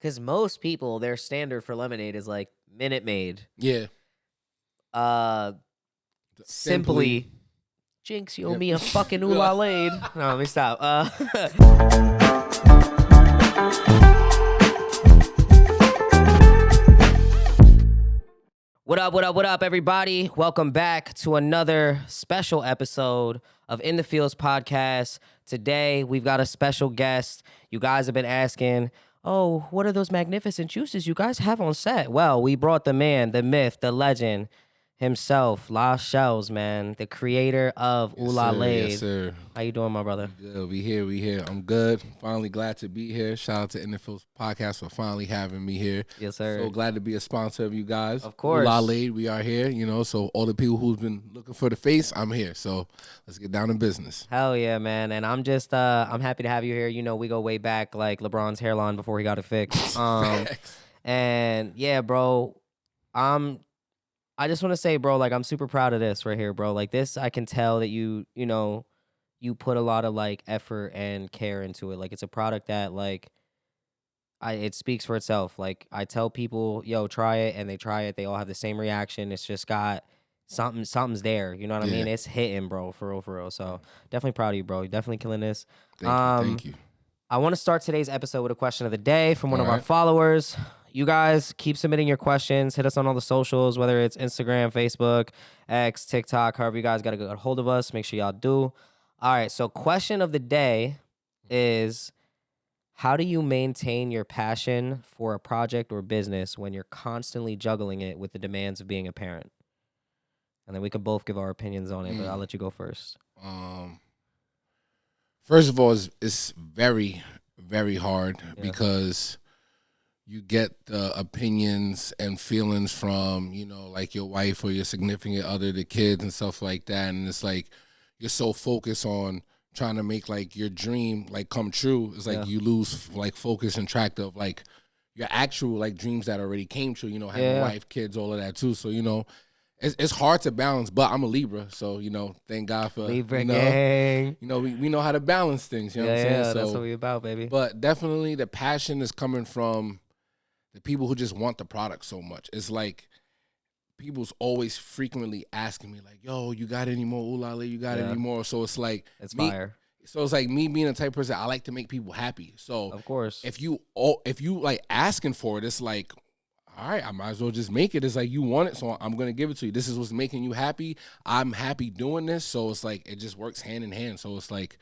Because most people, their standard for lemonade is like Minute Maid. Yeah. Simply. Jinx, you owe me a fucking OuLa-Lade. No, let me stop. What up, everybody? Welcome back to another special episode of In the Fields podcast. Today, we've got a special guest. You guys have been asking, oh, what are those magnificent juices you guys have on set? Well, we brought the man, the myth, the legend himself, Shellz, man, the creator of OuLa-Lade. Yes, sir. How you doing, my brother? Good. We here. I'm good. Finally glad to be here. Shout out to In the Fields podcast for finally having me here. Yes, sir. So glad to be a sponsor of you guys. Of course. OuLa-Lade, we are here, so all the people who's been looking for the face, I'm here. So let's get down to business. Hell yeah, man. And I'm just I'm happy to have you here. You know, we go way back like LeBron's hairline before he got it fixed. And yeah, bro, I just want to say, bro, like, I'm super proud of this right here, bro. Like, this, I can tell that you put a lot of, like, effort and care into it. Like, it's a product that, like, it speaks for itself. Like, I tell people, yo, try it, and they try it. They all have the same reaction. It's just got something's there. You know what I mean? It's hitting, bro, for real. So, definitely proud of you, bro. You're definitely killing this. Thank you. I want to start today's episode with a question of the day from one of our followers. You guys keep submitting your questions. Hit us on all the socials, whether it's Instagram, Facebook, X, TikTok, however you guys got to get a hold of us. Make sure y'all do. All right, so question of the day is, how do you maintain your passion for a project or business when you're constantly juggling it with the demands of being a parent? And then we can both give our opinions on it, but I'll let you go first. First of all, it's very, very hard because you get the opinions and feelings from, like your wife or your significant other, the kids and stuff like that. And it's like, you're so focused on trying to make like your dream like come true. It's like you lose like focus and track of like your actual like dreams that already came true, having a wife, kids, all of that too. So, it's hard to balance, but I'm a Libra. So, thank God for Libra gang. We know how to balance things. You know what I'm saying? Yeah, so, that's what we about, baby. But definitely the passion is coming from the people who just want the product so much. It's like people's always frequently asking me, like, yo, you got any more OuLa-Lade? You got any more? So it's like it's fire. So it's like me being the type of person, I like to make people happy. So of course, if you like asking for it, it's like, all right, I might as well just make it. It's like you want it, so I'm gonna give it to you. This is what's making you happy. I'm happy doing this. So it's like it just works hand in hand. So it's like,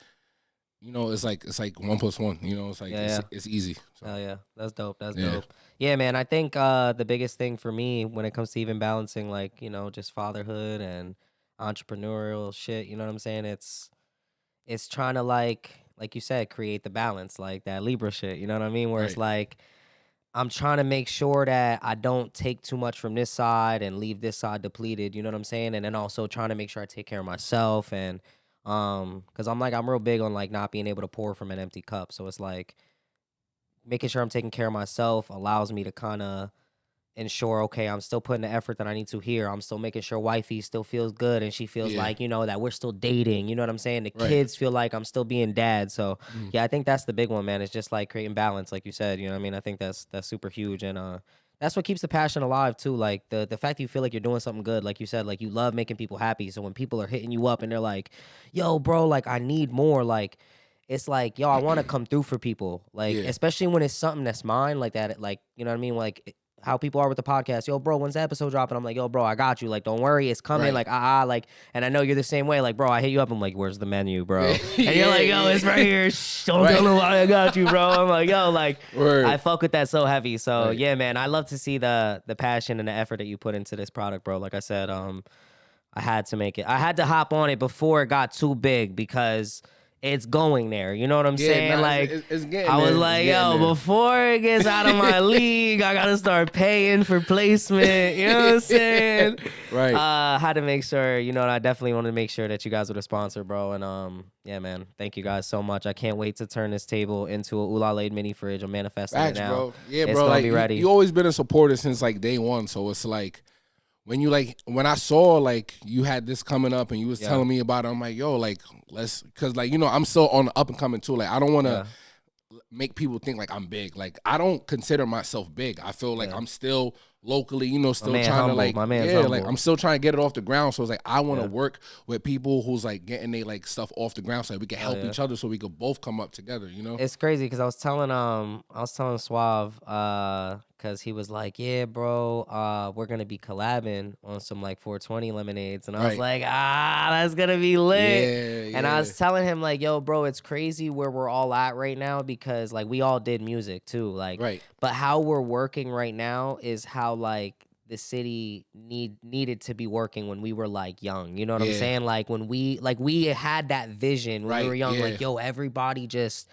it's like 1 + 1. It's like it's easy. So. Hell yeah, that's dope. That's dope. Yeah, man. I think the biggest thing for me when it comes to even balancing, like, just fatherhood and entrepreneurial shit. You know what I'm saying? It's trying to like you said, create the balance, like that Libra shit. You know what I mean? Where it's like, I'm trying to make sure that I don't take too much from this side and leave this side depleted. You know what I'm saying? And then also trying to make sure I take care of myself and. Because I'm real big on like not being able to pour from an empty cup. So it's like making sure I'm taking care of myself allows me to kind of ensure, okay, I'm still putting the effort that I need to here. I'm still making sure wifey still feels good and she feels like, that we're still dating. You know what I'm saying? The kids feel like I'm still being dad. So yeah, I think that's the big one, man. It's just like creating balance, like you said. You know what I mean? I think that's super huge. And that's what keeps the passion alive too. Like the fact that you feel like you're doing something good, like you said, like you love making people happy. So when people are hitting you up and they're like, yo, bro, like I need more, like it's like, yo, I want to come through for people. Like, especially when it's something that's mine, like that, like, you know what I mean? Like how people are with the podcast. Yo, bro, when's the episode dropping? I'm like, yo, bro, I got you. Like, don't worry, it's coming. Like, like, and I know you're the same way. Like, bro, I hit you up. I'm like, where's the menu, bro? And you're like, yo, it's right here. Shh, don't tell nobody I got you, bro. I'm like, yo, like, I fuck with that so heavy. So yeah, man, I love to see the passion and the effort that you put into this product, bro. Like I said, I had to make it. I had to hop on it before it got too big because it's going there. You know what I'm saying? Nah, like, it's getting I was there. like, yo, before it gets out of my league, I got to start paying for placement. You know what I'm saying? Right. Had to make sure, I definitely wanted to make sure that you guys were the sponsor, bro. And yeah, man, thank you guys so much. I can't wait to turn this table into a OuLa-Lade mini fridge. I'm manifesting it now. Bro. Yeah, it's bro. gonna like, be ready. You always been a supporter since like day one. So it's like, when I saw like you had this coming up and you was telling me about it, I'm like, yo, like let's, cause like, I'm still on the up and coming too. Like I don't want to make people think like I'm big. Like I don't consider myself big. I feel like Yeah. I'm still locally, still man trying humble. to like, My man's like humble. I'm still trying to get it off the ground. So it's like I want to Yeah. work with people who's like getting they like stuff off the ground so that we can help each other, so we could both come up together. It's crazy because I was telling Suave, because he was like, yeah, bro, we're gonna be collabing on some like 420 lemonades, and I was like, that's gonna be lit. And I was telling him like, yo, bro, it's crazy where we're all at right now, because like we all did music too, like, but how we're working right now is how like the city needed to be working when we were like young. You know what I'm saying? Like when we had that vision when we were young, like, yo, everybody just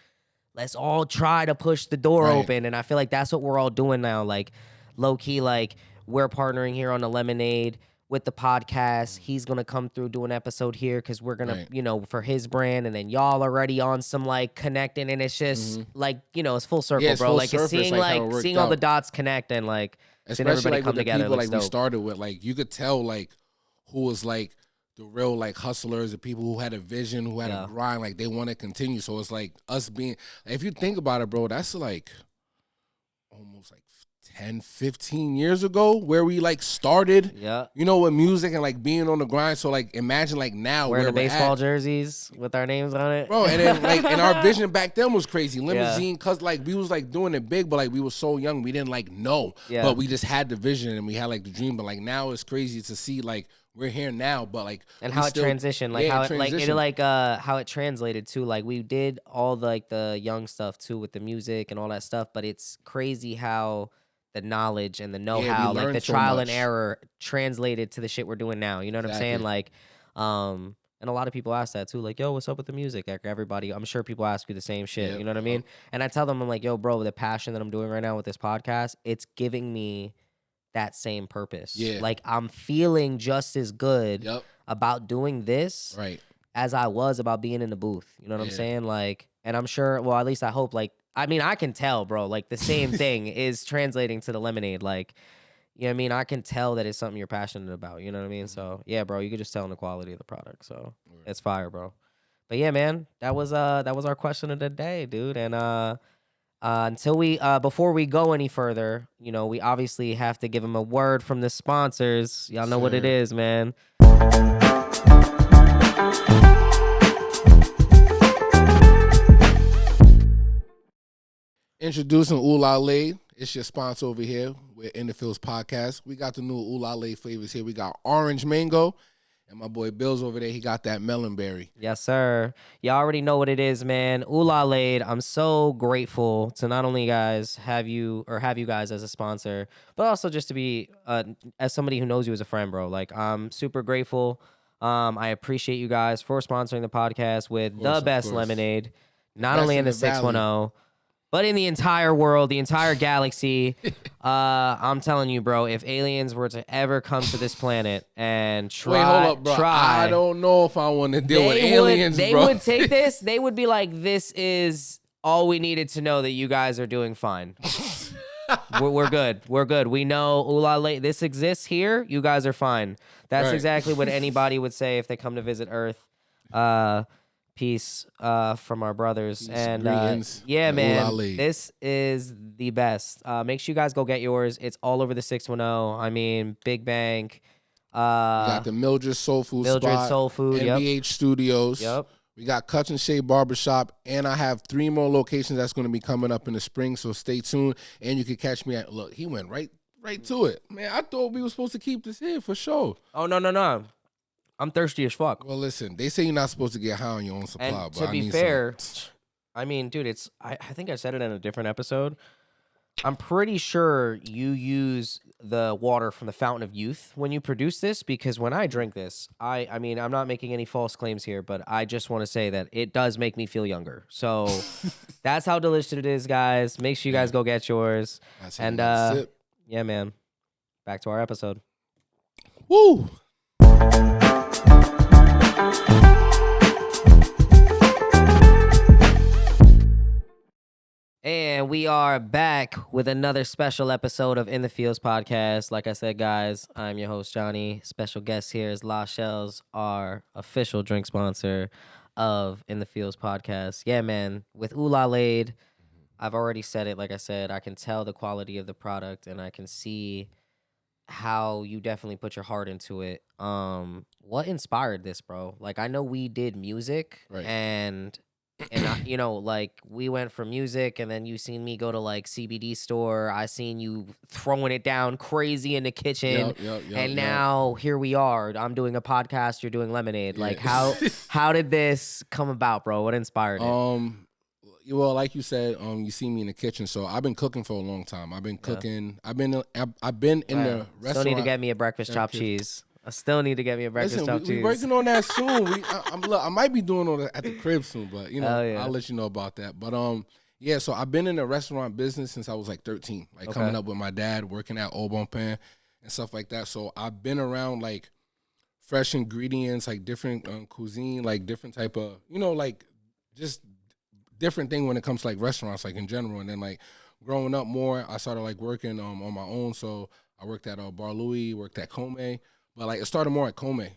let's all try to push the door open. And I feel like that's what we're all doing now. Like low key, like we're partnering here on the Lemonade with the podcast. He's gonna come through, do an episode here because we're gonna, for his brand, and then y'all already on some like connecting, and it's just like, it's full circle, it's bro. full like it's surface, seeing all the dots connect and like seeing especially everybody like come with the together. people Looks like we dope. started with, like you could tell like who was like the real like hustlers, the people who had a vision, who had a grind, like they want to continue. So it's like us being, if you think about it, bro, that's like almost like 10, 15 years ago where we like started, with music and like being on the grind. So like imagine like now wearing where the baseball jerseys with our names on it, bro. And then like, and our vision back then was crazy, limousine, cause like we was like doing it big, but like we were so young, we didn't like know, but we just had the vision and we had like the dream. But like now it's crazy to see like we're here now, but like and how it transitioned, like how it translated too. Like we did all the young stuff too with the music and all that stuff, but it's crazy how the knowledge and the know-how, like the trial and error translated to the shit we're doing now. You know what I'm saying? Like, and a lot of people ask that too, like, yo, what's up with the music? Like everybody, I'm sure people ask you the same shit. You know what I mean? And I tell them, I'm like, yo, bro, the passion that I'm doing right now with this podcast, it's giving me that same purpose. Like I'm feeling just as good about doing this as I was about being in the booth. You know what I'm saying? Like, and I'm sure, well, at least I hope, like, I mean, I can tell, bro, like the same thing is translating to the Lemonade. Like, you know what I mean? I can tell that it's something you're passionate about. You know what I mean? So yeah, bro, you could just tell in the quality of the product. So it's fire, bro. But yeah, man, that was our question of the day, dude. And before we go any further, we obviously have to give them a word from the sponsors. Y'all know what it is, man. Introducing OuLa-Lade. It's your sponsor over here with In the Fields podcast. We got the new OuLa-Lade flavors here. We got orange mango, and my boy Bill's over there. He got that melon berry. Yes, sir. Y'all already know what it is, man. OuLa-Lade. I'm so grateful to not only have you guys as a sponsor, but also just to be as somebody who knows you as a friend, bro. Like I'm super grateful. I appreciate you guys for sponsoring the podcast with the best lemonade, not only in the 610. But in the entire world, the entire galaxy, I'm telling you, bro, if aliens were to ever come to this planet and try... Wait, hold up, bro. I don't know if I want to deal with aliens, bro. They would take this. They would be like, this is all we needed to know that you guys are doing fine. We're good. We're good. We know OuLa-Lade. This exists here. You guys are fine. That's exactly what anybody would say if they come to visit Earth. Peace from our brothers. And yeah, man, OuLa-Lade. This is the best. Make sure you guys go get yours. It's all over the 610. I mean, Big Bank. We got the Mildred Soul Food spot, Soul Food, NBH Studios. Yep. We got Cuts and Shade Barbershop, and I have 3 more locations that's going to be coming up in the spring, so stay tuned. And you can catch me at, look, he went right to it. Man, I thought we were supposed to keep this here for sure. Oh, no. I'm thirsty as fuck. Well, listen, they say you're not supposed to get high on your own supply. And to be fair, I mean, dude, I think I said it in a different episode. I'm pretty sure you use the water from the Fountain of Youth when you produce this, because when I drink this, I mean, I'm not making any false claims here, but I just want to say that it does make me feel younger. So that's how delicious it is, guys. Make sure you guys go get yours. And yeah, man, back to our episode. Woo! And we are back with another special episode of In the Fields podcast. Like I said, guys, I'm your host, Johnny. Special guest here is Shellz, our official drink sponsor of In the Fields podcast. Yeah, man, with OuLa-Lade, I've already said it. Like I said, I can tell the quality of the product, and I can see how you definitely put your heart into it. What inspired this, bro? Like, I know we did music, Right. and I, like, we went for music, and then you seen me go to like CBD store. I seen you throwing it down crazy in the kitchen, and now here we are. I'm doing a podcast. You're doing lemonade. Like, how did this come about, bro? What inspired it? Well, like you said, you see me in the kitchen, so I've been cooking for a long time. I've been cooking. I've been in the restaurant. Still need to get me a breakfast chopped cheese. I still need to get me a breakfast chopped cheese. We're working on that soon. I might be doing it at the crib soon, but I'll let you know about that. But yeah. So I've been in the restaurant business since I was like 13, like coming up with my dad, working at Au Bon Pain and stuff like that. So I've been around like fresh ingredients, like different cuisine, like different type of like just different thing when it comes to like restaurants, like in general. And then like growing up more, I started like working on my own. So I worked at Bar Louie, worked at Come, but like it started more at Come.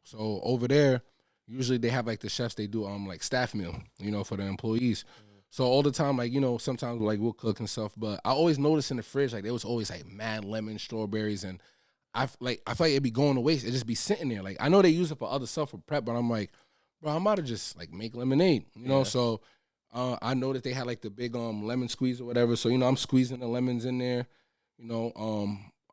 So over there, usually they have like the chefs, they do like staff meal, for the employees. So all the time, like, sometimes like we'll cook and stuff, but I always noticed in the fridge, like there was always like mad lemon, strawberries, and I feel like it'd be going to waste. It'd just be sitting there. Like I know they use it for other stuff for prep, but I'm like, bro, I'm about to just like make lemonade, So I know that they had like the big lemon squeeze or whatever. So I'm squeezing the lemons in there,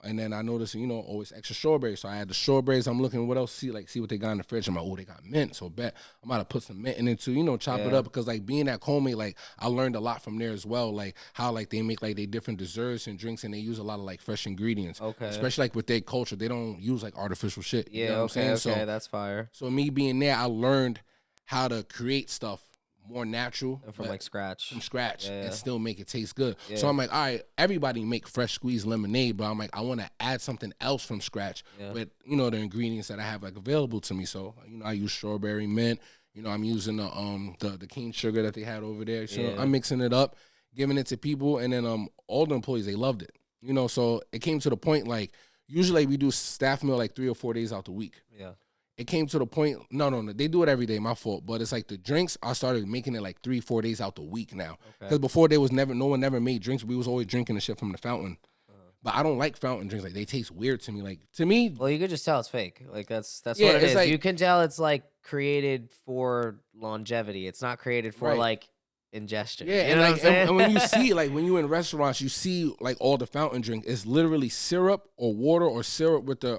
and then I noticed always extra strawberries. So I had the strawberries. I'm looking what else see what they got in the fridge. I'm like, oh, they got mint. So bet I'm about to put some mint in it too. Chop it up because like being at Come, like I learned a lot from there as well. Like how like they make like they different desserts and drinks, and they use a lot of like fresh ingredients. Okay. Especially like with their culture, they don't use like artificial shit. Yeah. You know what I'm saying? Okay, So that's fire. So me being there, I learned how to create stuff more natural and from scratch and still make it taste good. So I'm like, all right, everybody make fresh squeezed lemonade, but I'm like, I want to add something else from scratch with the ingredients that I have like available to me. So I use strawberry, mint, I'm using the cane sugar that they had over there. So I'm mixing it up, giving it to people, and then all the employees, they loved it. So it came to the point like usually we do staff meal like 3 or 4 days out the week. It came to the point, no, they do it every day, my fault. But it's like the drinks, I started making it like 3-4 days out the week now. Because before no one never made drinks. We was always drinking the shit from the fountain. But I don't like fountain drinks. Like they taste weird to me. Like to me, well, you could just tell it's fake. Like that's what it is. Like, you can tell it's like created for longevity. It's not created for like ingestion. Yeah, you know and when you see like when you in restaurants, you see like all the fountain drink. It's literally syrup or water or syrup with the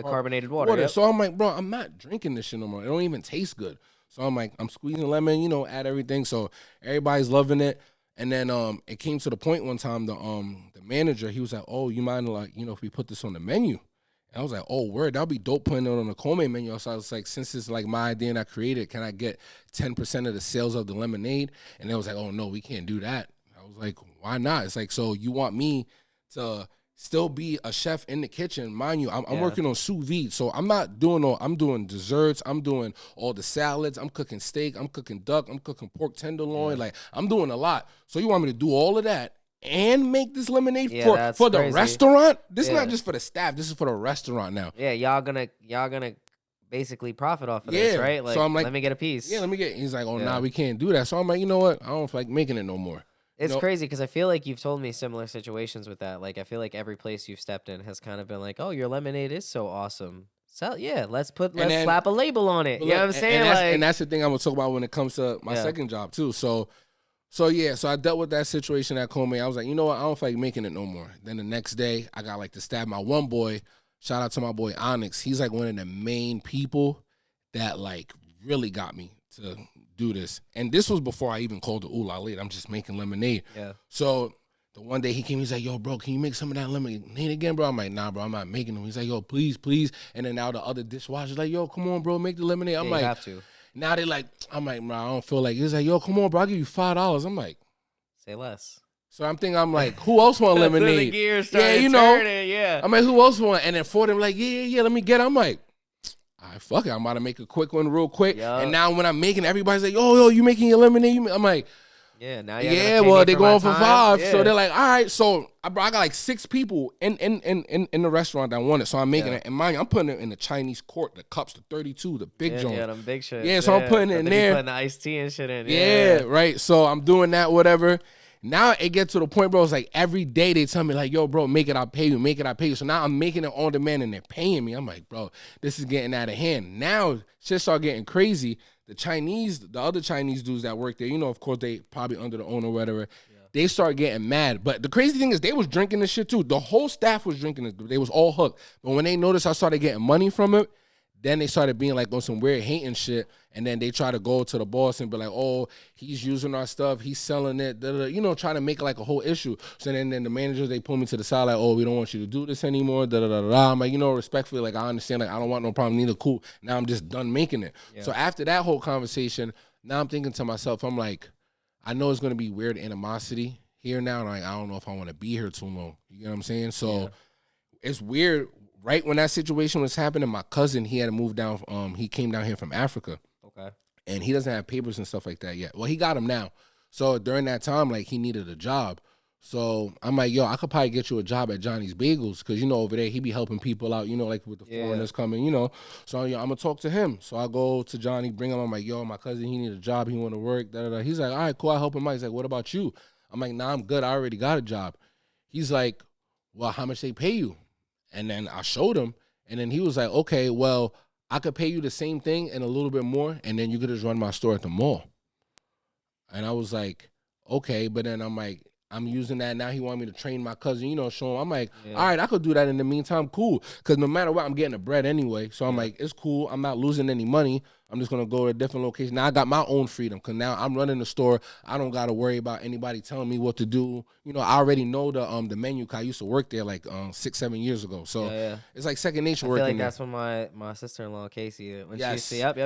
carbonated water. Yep. So I'm like, bro, I'm not drinking this shit no more. It don't even taste good. So I'm like, I'm squeezing lemon, add everything. So everybody's loving it. And then it came to the point one time the manager, he was like, oh, you mind like if we put this on the menu? And I was like, oh, word, that'll be dope putting it on the Come menu. So I was like, since it's like my idea and I created it, can I get 10% of the sales of the lemonade? And they was like, oh, no, we can't do that. I was like, why not? It's like, so you want me to still be a chef in the kitchen? Mind you, I'm working on sous vide. So I'm doing desserts. I'm doing all the salads. I'm cooking steak. I'm cooking duck. I'm cooking pork tenderloin. Yeah. Like, I'm doing a lot. So you want me to do all of that and make this lemonade for the restaurant? This is not just for the staff. This is for the restaurant now. Yeah, y'all gonna basically profit off of this, right? Like, so I'm like, let me get a piece. Yeah, let me get. He's like, oh, nah, we can't do that. So I'm like, you know what? I don't feel like making it no more. It's crazy because I feel like you've told me similar situations with that. Like, I feel like every place you've stepped in has kind of been like, oh, your lemonade is so awesome. So yeah, let's slap a label on it. You know what I'm saying? And that's the thing I'm gonna talk about when it comes to my second job too. So I dealt with that situation at Come. I was like, you know what? I don't feel like making it no more. Then the next day, I got like to stab my one boy. Shout out to my boy Onyx. He's like one of the main people that like really got me to do this. And this was before I even called the OuLa-Lade. I'm just making lemonade. Yeah. So the one day he came, he's like, yo, bro, can you make some of that lemonade again, bro? I'm like, nah, bro, I'm not making them. He's like, yo, please, please. And then now the other dishwasher's like, yo, come on, bro, make the lemonade. I'm like, you have to. Now they like, I'm like, bro, I don't feel like. He's like, yo, come on, bro, I'll give you $5. I'm like, say less. So I'm like, who else want lemonade? The gears started turning, yeah. I'm like, who else want? And then for them, like, yeah, let me get it. I'm like, all right, fuck it. I'm about to make a quick one real quick. Yep. And now when I'm making, everybody's like, yo, you making your lemonade? I'm like, Yeah, now you're Yeah, gonna pay well, me they for going my for time. 5. Yeah. So they're like, all right. So I got like 6 people in the restaurant that want it. So I'm making it. And mind you, I'm putting it in the Chinese quart, the cups, the 32, the big joint. Yeah, them big shit. Yeah, so I'm putting it in there. Putting the iced tea and shit in. Yeah, right. So I'm doing that, whatever. Now it gets to the point, bro, it's like every day they tell me, like, yo, bro, make it, I'll pay you, make it, I'll pay you. So now I'm making it on demand and they're paying me. I'm like, bro, this is getting out of hand. Now shit start getting crazy. The other Chinese dudes that work there, of course, they probably under the owner or whatever, they start getting mad. But the crazy thing is they was drinking this shit too. The whole staff was drinking it. They was all hooked. But when they noticed I started getting money from it, then they started being like on some weird hating shit. And then they try to go to the boss and be like, oh, he's using our stuff. He's selling it. Trying to make it like a whole issue. So then the managers, they pull me to the side like, oh, we don't want you to do this anymore. I'm like, respectfully, like, I understand. Like, I don't want no problem. Neither cool. Now I'm just done making it. Yeah. So after that whole conversation, now I'm thinking to myself, I'm like, I know it's going to be weird animosity here now. And like, I don't know if I want to be here too long. You get what I'm saying? So it's weird. Right when that situation was happening, my cousin, he had to move down. He came down here from Africa. Okay. And he doesn't have papers and stuff like that yet. Well, he got them now. So during that time, like, he needed a job. So I'm like, yo, I could probably get you a job at Johnny's Bagels because, over there, he be helping people out, like with the foreigners coming, So I'm going to talk to him. So I go to Johnny, bring him. I'm like, yo, my cousin, he need a job. He want to work. He's like, all right, cool. I'll help him out. He's like, what about you? I'm like, nah, I'm good. I already got a job. He's like, well, how much they pay you? And then I showed him. And then he was like, okay, well, I could pay you the same thing and a little bit more, and then you could just run my store at the mall. And I was like, okay, but then I'm like, I'm using that. Now he want me to train my cousin, show him. I'm like, all right, I could do that in the meantime, cool. Because no matter what, I'm getting the bread anyway. So I'm like, it's cool. I'm not losing any money. I'm just going to go to a different location. Now I got my own freedom because now I'm running the store. I don't got to worry about anybody telling me what to do. I already know the menu because I used to work there like 6-7 years ago. So it's like second nature working. I feel like there. that's when my sister-in-law, Casey, when she used to, yep.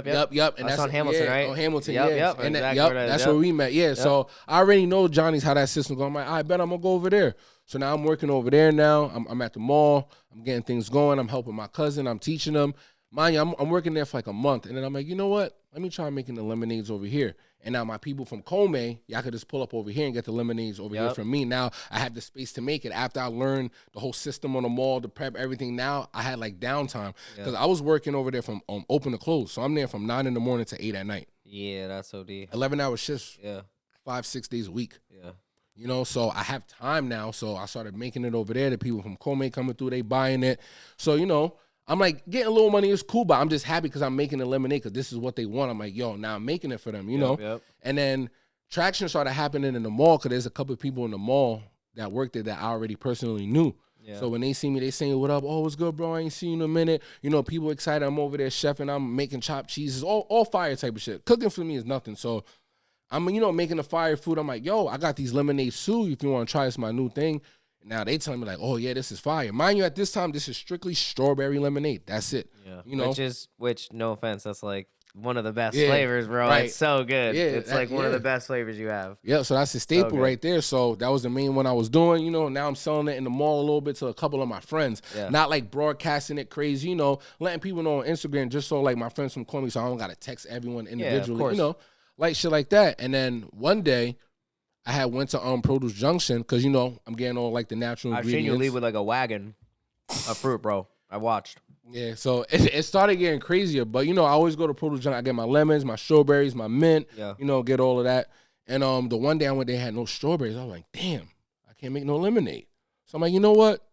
And that's on Hamilton, right? On Hamilton, Yep. And exactly that's where we met. Yeah, so I already know Johnny's how that system goes. I'm like, I bet I'm going to go over there. So now I'm working over there now. I'm at the mall. I'm getting things going. I'm helping my cousin. I'm teaching them. Mind you, I'm working there for like a month. And then I'm like, you know what? Let me try making the lemonades over here. And now my people from Kome, y'all could just pull up over here and get the lemonades over here from me. Now I have the space to make it. After I learned the whole system on the mall, the prep, everything, now I had like downtime. Because I was working over there from open to close. So I'm there from 9 in the morning to 8 at night. Yeah, that's OD. 11-hour shifts. Yeah. 5-6 days a week. Yeah. So I have time now. So I started making it over there. The people from Kome coming through, they buying it. So, I'm like, getting a little money is cool, but I'm just happy because I'm making the lemonade because this is what they want. I'm like, yo, now I'm making it for them, Yep. And then traction started happening in the mall because there's a couple of people in the mall that worked there that I already personally knew. Yeah. So when they see me, they saying, what up? Oh, what's good, bro? I ain't seen you in a minute. People excited. I'm over there chefing. I'm making chopped cheeses, all fire type of shit. Cooking for me is nothing. So I'm, making the fire food. I'm like, yo, I got these lemonades too. If you want to try, it's my new thing. Now they telling me like, oh yeah, this is fire. Mind you, at this time, this is strictly strawberry lemonade. That's it. Yeah. Which no offense, that's like one of the best flavors, bro. Right. It's so good. Yeah, it's like one of the best flavors you have. Yeah, so that's the staple right there. So that was the main one I was doing. Now I'm selling it in the mall a little bit to a couple of my friends. Yeah. Not like broadcasting it crazy, letting people know on Instagram just so like my friends from Call Me, so I don't gotta text everyone individually. Yeah, like shit like that. And then one day I had went to Produce Junction because, I'm getting all like the natural ingredients. I've seen you leave with like a wagon of fruit, bro. I watched. Yeah, so it started getting crazier. But, I always go to Produce Junction. I get my lemons, my strawberries, my mint, get all of that. And the one day I went, they had no strawberries. I was like, damn, I can't make no lemonade. So I'm like, you know what?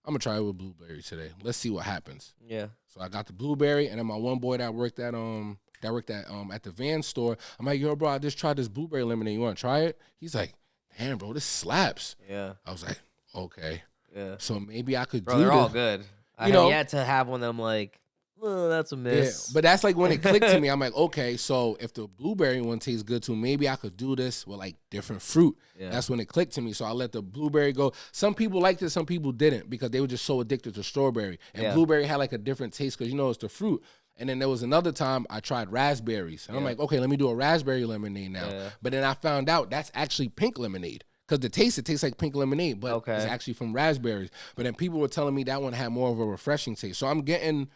I'm going to try it with blueberry today. Let's see what happens. Yeah. So I got the blueberry, and then my one boy that worked at at the van store. I'm like, yo, bro, I just tried this blueberry lemonade. You want to try it? He's like, damn, bro, this slaps. Yeah. I was like, okay. Yeah. So maybe I could bro, do this. They're all good. I have yet to have one of them like, oh, that's a miss. Yeah, but that's like when it clicked to me. I'm like, okay, so if the blueberry one tastes good too, maybe I could do this with like different fruit. Yeah. That's when it clicked to me. So I let the blueberry go. Some people liked it, some people didn't because they were just so addicted to strawberry. And blueberry had like a different taste because, it's the fruit. And then there was another time I tried raspberries. And I'm like, okay, let me do a raspberry lemonade now. Yeah. But then I found out that's actually pink lemonade. Because it tastes like pink lemonade, but it's actually from raspberries. But then people were telling me that one had more of a refreshing taste. So I'm getting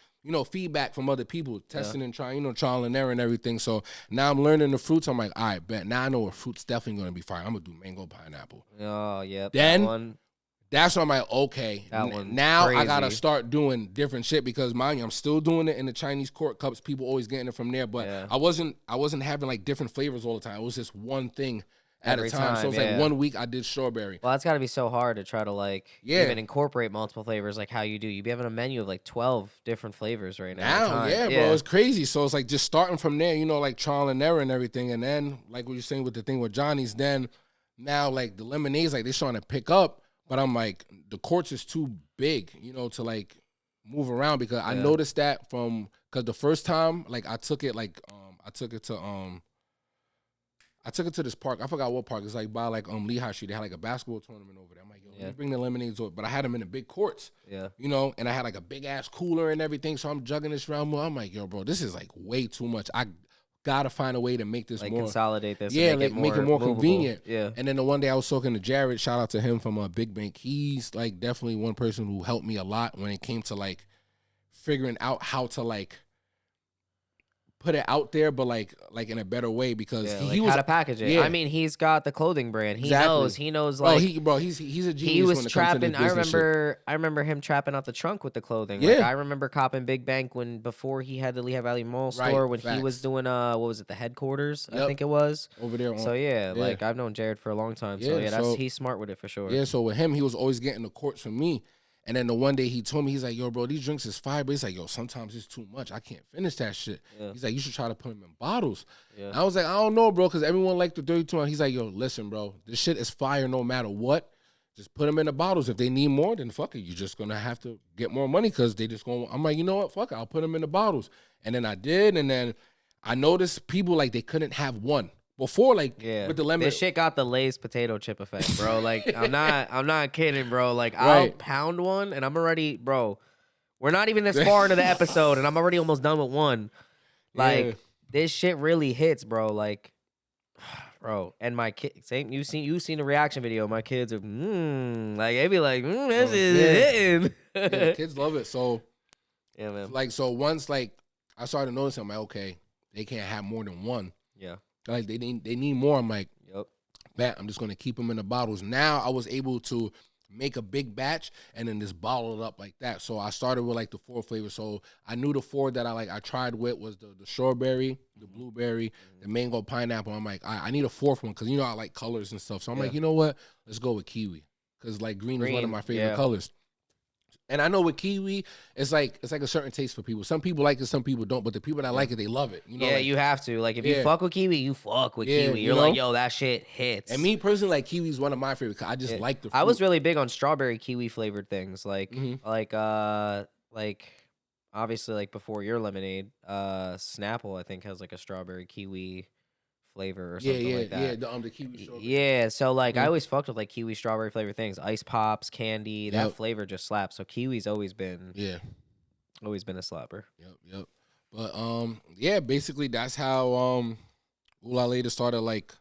feedback from other people, testing and trying, trial and error and everything. So now I'm learning the fruits. I'm like, all right, bet. Now I know a fruit's definitely going to be fire. I'm going to do mango pineapple. Oh, yeah. Then that's when I'm like, okay, now crazy. I got to start doing different shit because, mind you, I'm still doing it in the Chinese court cups. People always getting it from there. But I wasn't having like different flavors all the time. It was just one thing at a time. So it's like 1 week I did strawberry. Well, that's got to be so hard to try to like even incorporate multiple flavors like how you do. You be having a menu of like 12 different flavors right now. Bro, it's crazy. So it's like just starting from there, like trial and error and everything. And then like what you're saying with the thing with Johnny's, then now like the lemonades, like they're starting to pick up. But I'm like, the courts is too big, to like move around because I noticed that because the first time like I took it to this park. I forgot what park. It's like by like Lehigh Street. They had like a basketball tournament over there. I'm like, yo, let me bring the lemonades over. But I had them in the big courts. Yeah. And I had like a big ass cooler and everything. So I'm jugging this around more. I'm like, yo, bro, this is like way too much. I gotta find a way to make this like more consolidate this. Yeah, make it more convenient. Yeah. And then the one day I was talking to Jared. Shout out to him from Big Bank. He's like definitely one person who helped me a lot when it came to like figuring out how to like put it out there, but like in a better way because he was how to package it. Yeah. I mean, he's got the clothing brand. He knows. Like, he's a genius. He was trapping. I remember him trapping out the trunk with the clothing. Yeah. Like, I remember copping Big Bank before he had the Lehigh Valley Mall store when he was doing what was it, the headquarters? I think it was over there. So like I've known Jared for a long time. So he's smart with it for sure. Yeah. So with him, he was always getting the courts from me. And then the one day he told me, he's like, yo, bro, these drinks is fire. But he's like, yo, sometimes it's too much. I can't finish that shit. Yeah. He's like, you should try to put them in bottles. Yeah. I was like, I don't know, bro, because everyone liked the 32 ounce. He's like, yo, listen, bro, this shit is fire no matter what. Just put them in the bottles. If they need more, then fuck it. You're just going to have to get more money because they just going to. I'm like, you know what? Fuck it. I'll put them in the bottles. And then I did. And then I noticed people, like, they couldn't have one. Before, like, with the lemon. This shit got the Lay's potato chip effect, bro. Like, I'm not kidding, bro. Like, I'll pound one, and I'm already, bro, we're not even this far into the episode, and I'm already almost done with one. Like, this shit really hits, bro. Like, bro. And my kid, you seen the reaction video. My kids are, like, they be like, this is hitting. Yeah, kids love it. So, yeah, man. Like, so once, like, I started noticing, I'm like, okay, they can't have more than one. Yeah. Like they need more. I'm like, bet I'm just gonna keep them in the bottles. Now I was able to make a big batch and then just bottle it up like that. So I started with like the 4 flavors. So I knew the 4 that I tried with was the strawberry, the blueberry, the mango pineapple. I'm like, I need a 4th one because I like colors and stuff. So I'm like, you know what? Let's go with kiwi because like green is one of my favorite colors. And I know with kiwi, it's like a certain taste for people. Some people like it, some people don't. But the people that like it, they love it. Like, you have to. Like if you fuck with kiwi, you fuck with kiwi. You're like, yo, that shit hits. And me personally, like kiwi is one of my favorites. Cause I just like the fruit. I was really big on strawberry kiwi flavored things. Like obviously like before your lemonade, Snapple I think has like a strawberry kiwi flavor or something like that. Yeah, the kiwi strawberry. Yeah, so like I always fucked with like kiwi strawberry flavor things, ice pops, candy. That flavor just slaps. So kiwi's always been a slapper. Yep. But basically that's how OuLa-Lade started like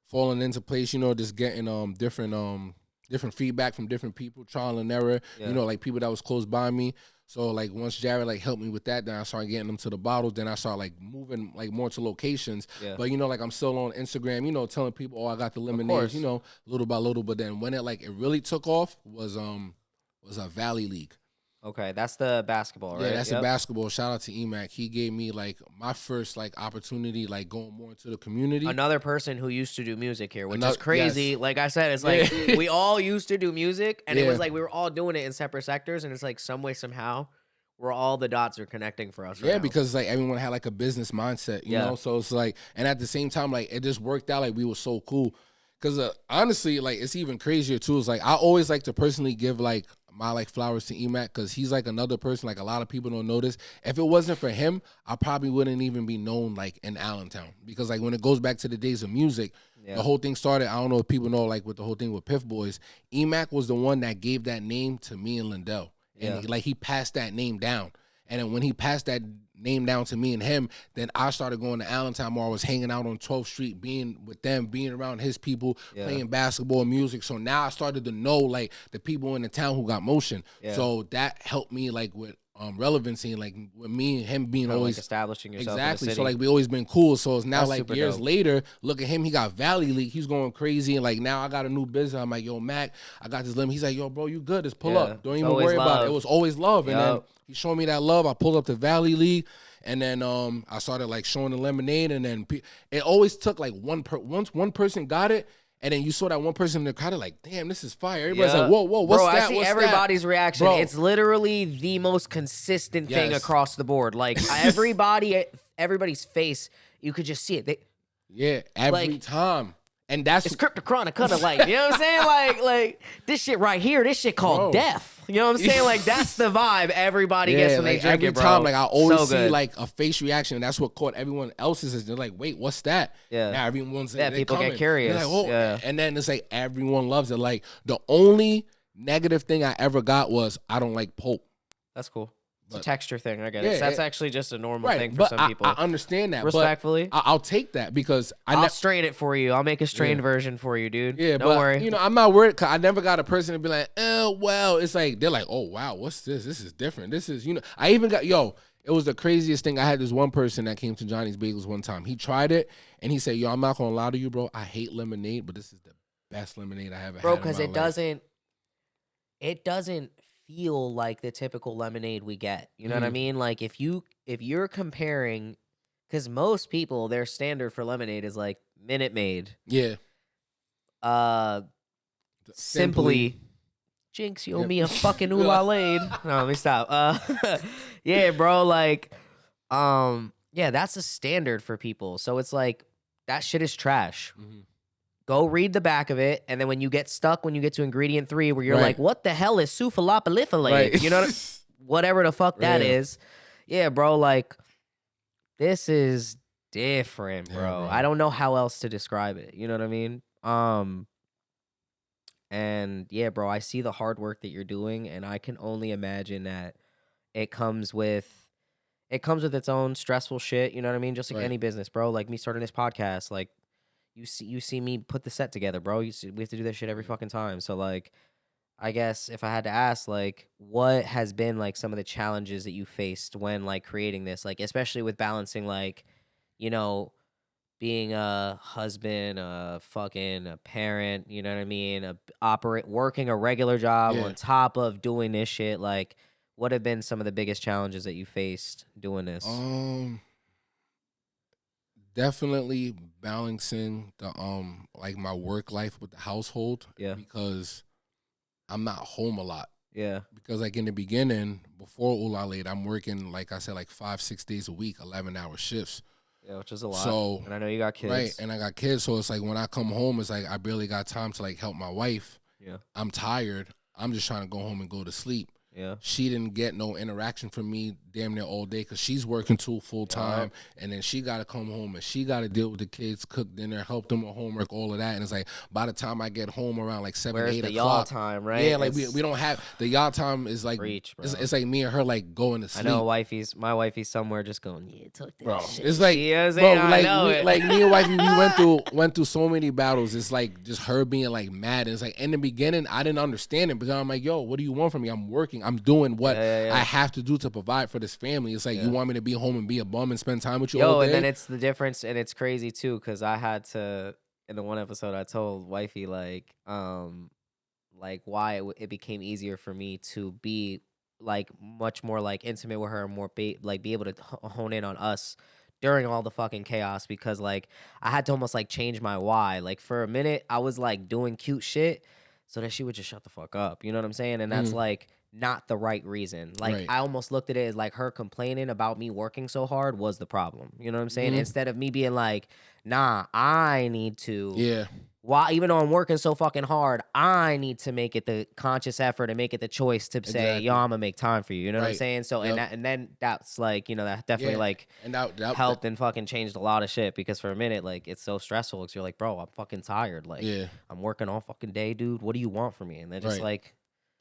falling into place. Just getting different feedback from different people, trial and error. Like people that was close by me. So, like, once Jared, like, helped me with that, then I started getting them to the bottles. Then I started, like, moving, like, more to locations. Yeah. But, like, I'm still on Instagram, telling people, I got the lemonades, little by little. But then when it really took off was a Valley League. Okay, that's the basketball, right? Yeah, that's the basketball. Shout out to EMAC. He gave me, like, my first, like, opportunity, like, going more into the community. Another person who used to do music here, which is crazy. Yes. Like I said, it's like we all used to do music, and it was like we were all doing it in separate sectors, and it's like some way, somehow, where all the dots are connecting for us right now. Because, like, everyone had, like, a business mindset, you know? So it's like, and at the same time, like, it just worked out. Like, we were so cool. Because, honestly, like, it's even crazier, too. It's like, I always like to personally give, like, my like flowers to EMAC because he's like another person like a lot of people don't notice. If it wasn't for him, I probably wouldn't even be known like in Allentown because like when it goes back to the days of music, the whole thing started. I don't know if people know like with the whole thing with Piff Boys. EMAC was the one that gave that name to me and Lindell, and like he passed that name down. And then when he passed that name down to me and him, then I started going to Allentown where I was hanging out on 12th Street, being with them, being around his people, playing basketball and music. So now I started to know like the people in the town who got motion. So that helped me like with relevancy, and like with me and him being Kinda always like establishing yourself exactly. in the So city. like we always been cool. So it's now That's like super years dope. later, look at him. He got Valley League. He's going crazy, and like now I got a new business. I'm like, yo, Mac, I got this limit. He's like, yo, bro, you good? Just pull Yeah, up. Don't it's even always worry about it. love. It was always love. And then Yup. he showed me that love. I pulled up to Valley League, and then I started like showing the lemonade, and then it always took like once one person got it. And then you saw that one person in the crowd, like, damn, this is fire. Everybody's Yeah. like, whoa, what's Bro, that? I see What's everybody's reaction. Bro. It's literally the most consistent thing Yes. across the board. Like everybody's face, you could just see it. Yeah, every Like, time. And that's It's cryptochronic, kind of like, you know what I'm saying? Like this shit right here, this shit called Bro. death. You know what I'm saying? Like that's the vibe everybody gets when they like drink every it, bro. time, like I always So see good. like a face reaction, and that's what caught everyone else's. Is they're like, "Wait, what's that?" Yeah. Now everyone's Yeah, they people get coming. curious. They're like, "Oh," Yeah. and then it's like everyone loves it. Like the only negative thing I ever got was I don't like pulp. That's cool. It's a But- texture thing. I get Yeah, it. That's it- actually just a normal Right, thing for but some people. I understand that. Respectfully. but I'll take that because I'll strain it for you. I'll make a strained Yeah. version for you, dude. Yeah, Don't but worry. you know, I'm not worried because I never got a person to be like, oh, well, it's like, they're like, oh, wow, what's this? This is different. This is, I even got, it was the craziest thing. I had this one person that came to Johnny's Bagels one time. He tried it and he said, yo, I'm not going to lie to you, bro. I hate lemonade, but this is the best lemonade I ever Bro, had in because my it life. doesn't feel like the typical lemonade we get. You know what I Mhm. mean? Like if you're comparing, because most people, their standard for lemonade is like Minute Maid, Yeah. Simply. Jinx, you owe Yep. me a fucking OuLa-Lade. No, let me stop. Yeah, bro, like, yeah, that's a standard for people. So it's like that shit is trash. Mhm. Go read the back of it, and then when you get stuck, when you get to ingredient 3, where you're Right. like, "What the hell is sulfalopolifilade?" Right. You know, whatever the fuck that Yeah. is. Yeah, bro. Like, this is different, Yeah, bro. bro. I don't know how else to describe it. You know what I mean? And yeah, bro, I see the hard work that you're doing, and I can only imagine that it comes with its own stressful shit. You know what I mean? Just like Right. any business, bro. Like me starting this podcast, like. You see me put the set together, bro. We have to do that shit every fucking time. So like, I guess if I had to ask, like, what has been like some of the challenges that you faced when like creating this, like especially with balancing like, you know, being a husband, a parent, you know what I mean, working a regular job Yeah. on top of doing this shit. Like, what have been some of the biggest challenges that you faced doing this? Definitely balancing the like my work life with the household. Yeah. Because I'm not home a lot. Yeah. Because like in the beginning, before OuLa-Lade, I'm working, like I said, like 5-6 days a week, 11-hour shifts. Yeah, which is a lot. So and I know you got kids. right, and I got kids, so it's like when I come home, it's like I barely got time to like help my wife. Yeah. I'm tired. I'm just trying to go home and go to sleep. Yeah. She didn't get no interaction from me damn near all day because she's working too full time, and then she got to come home and she got to deal with the kids, cook dinner, help them with homework, all of that. And it's like by the time I get home around like 7, Where's 8 the y'all o'clock, time, right? yeah, like we don't have the y'all time is like Reach, bro. it's like me and her like going to I sleep. know my wifey's somewhere just going, yeah, took that Bro, shit. it's like, You know what I'm bro, saying? I like, know it. like me and wifey, we went through so many battles. It's like just her being like mad. And it's like in the beginning, I didn't understand it because I'm like, yo, what do you want from me? I'm working. I'm doing what Yeah. I have to do to provide for this family. It's like you want me to be home and be a bum and spend time with you Yo, all day. and then it's the difference, and it's crazy too, because I had to, in the one episode, I told wifey like why it became easier for me to be like much more like intimate with her and more be able to hone in on us during all the fucking chaos, because like I had to almost like change my why. Like for a minute I was like doing cute shit so that she would just shut the fuck up. You know what I'm saying? And that's like not the right reason. Like Right. I almost looked at it as like her complaining about me working so hard was the problem. You know what I'm saying? Instead of me being like, nah, I need to. yeah, Why, even though I'm working so fucking hard, I need to make it the conscious effort and make it the choice to say, Exactly. yo, I'm gonna make time for you. You know what I'm Right. saying? So Yep. and then that's like, you know, that definitely Yeah. like and that helped and fucking changed a lot of shit, because for a minute, like it's so stressful because you're like, bro, I'm fucking tired. Like yeah, I'm working all fucking day, dude. What do you want from me? And they're just Right. like,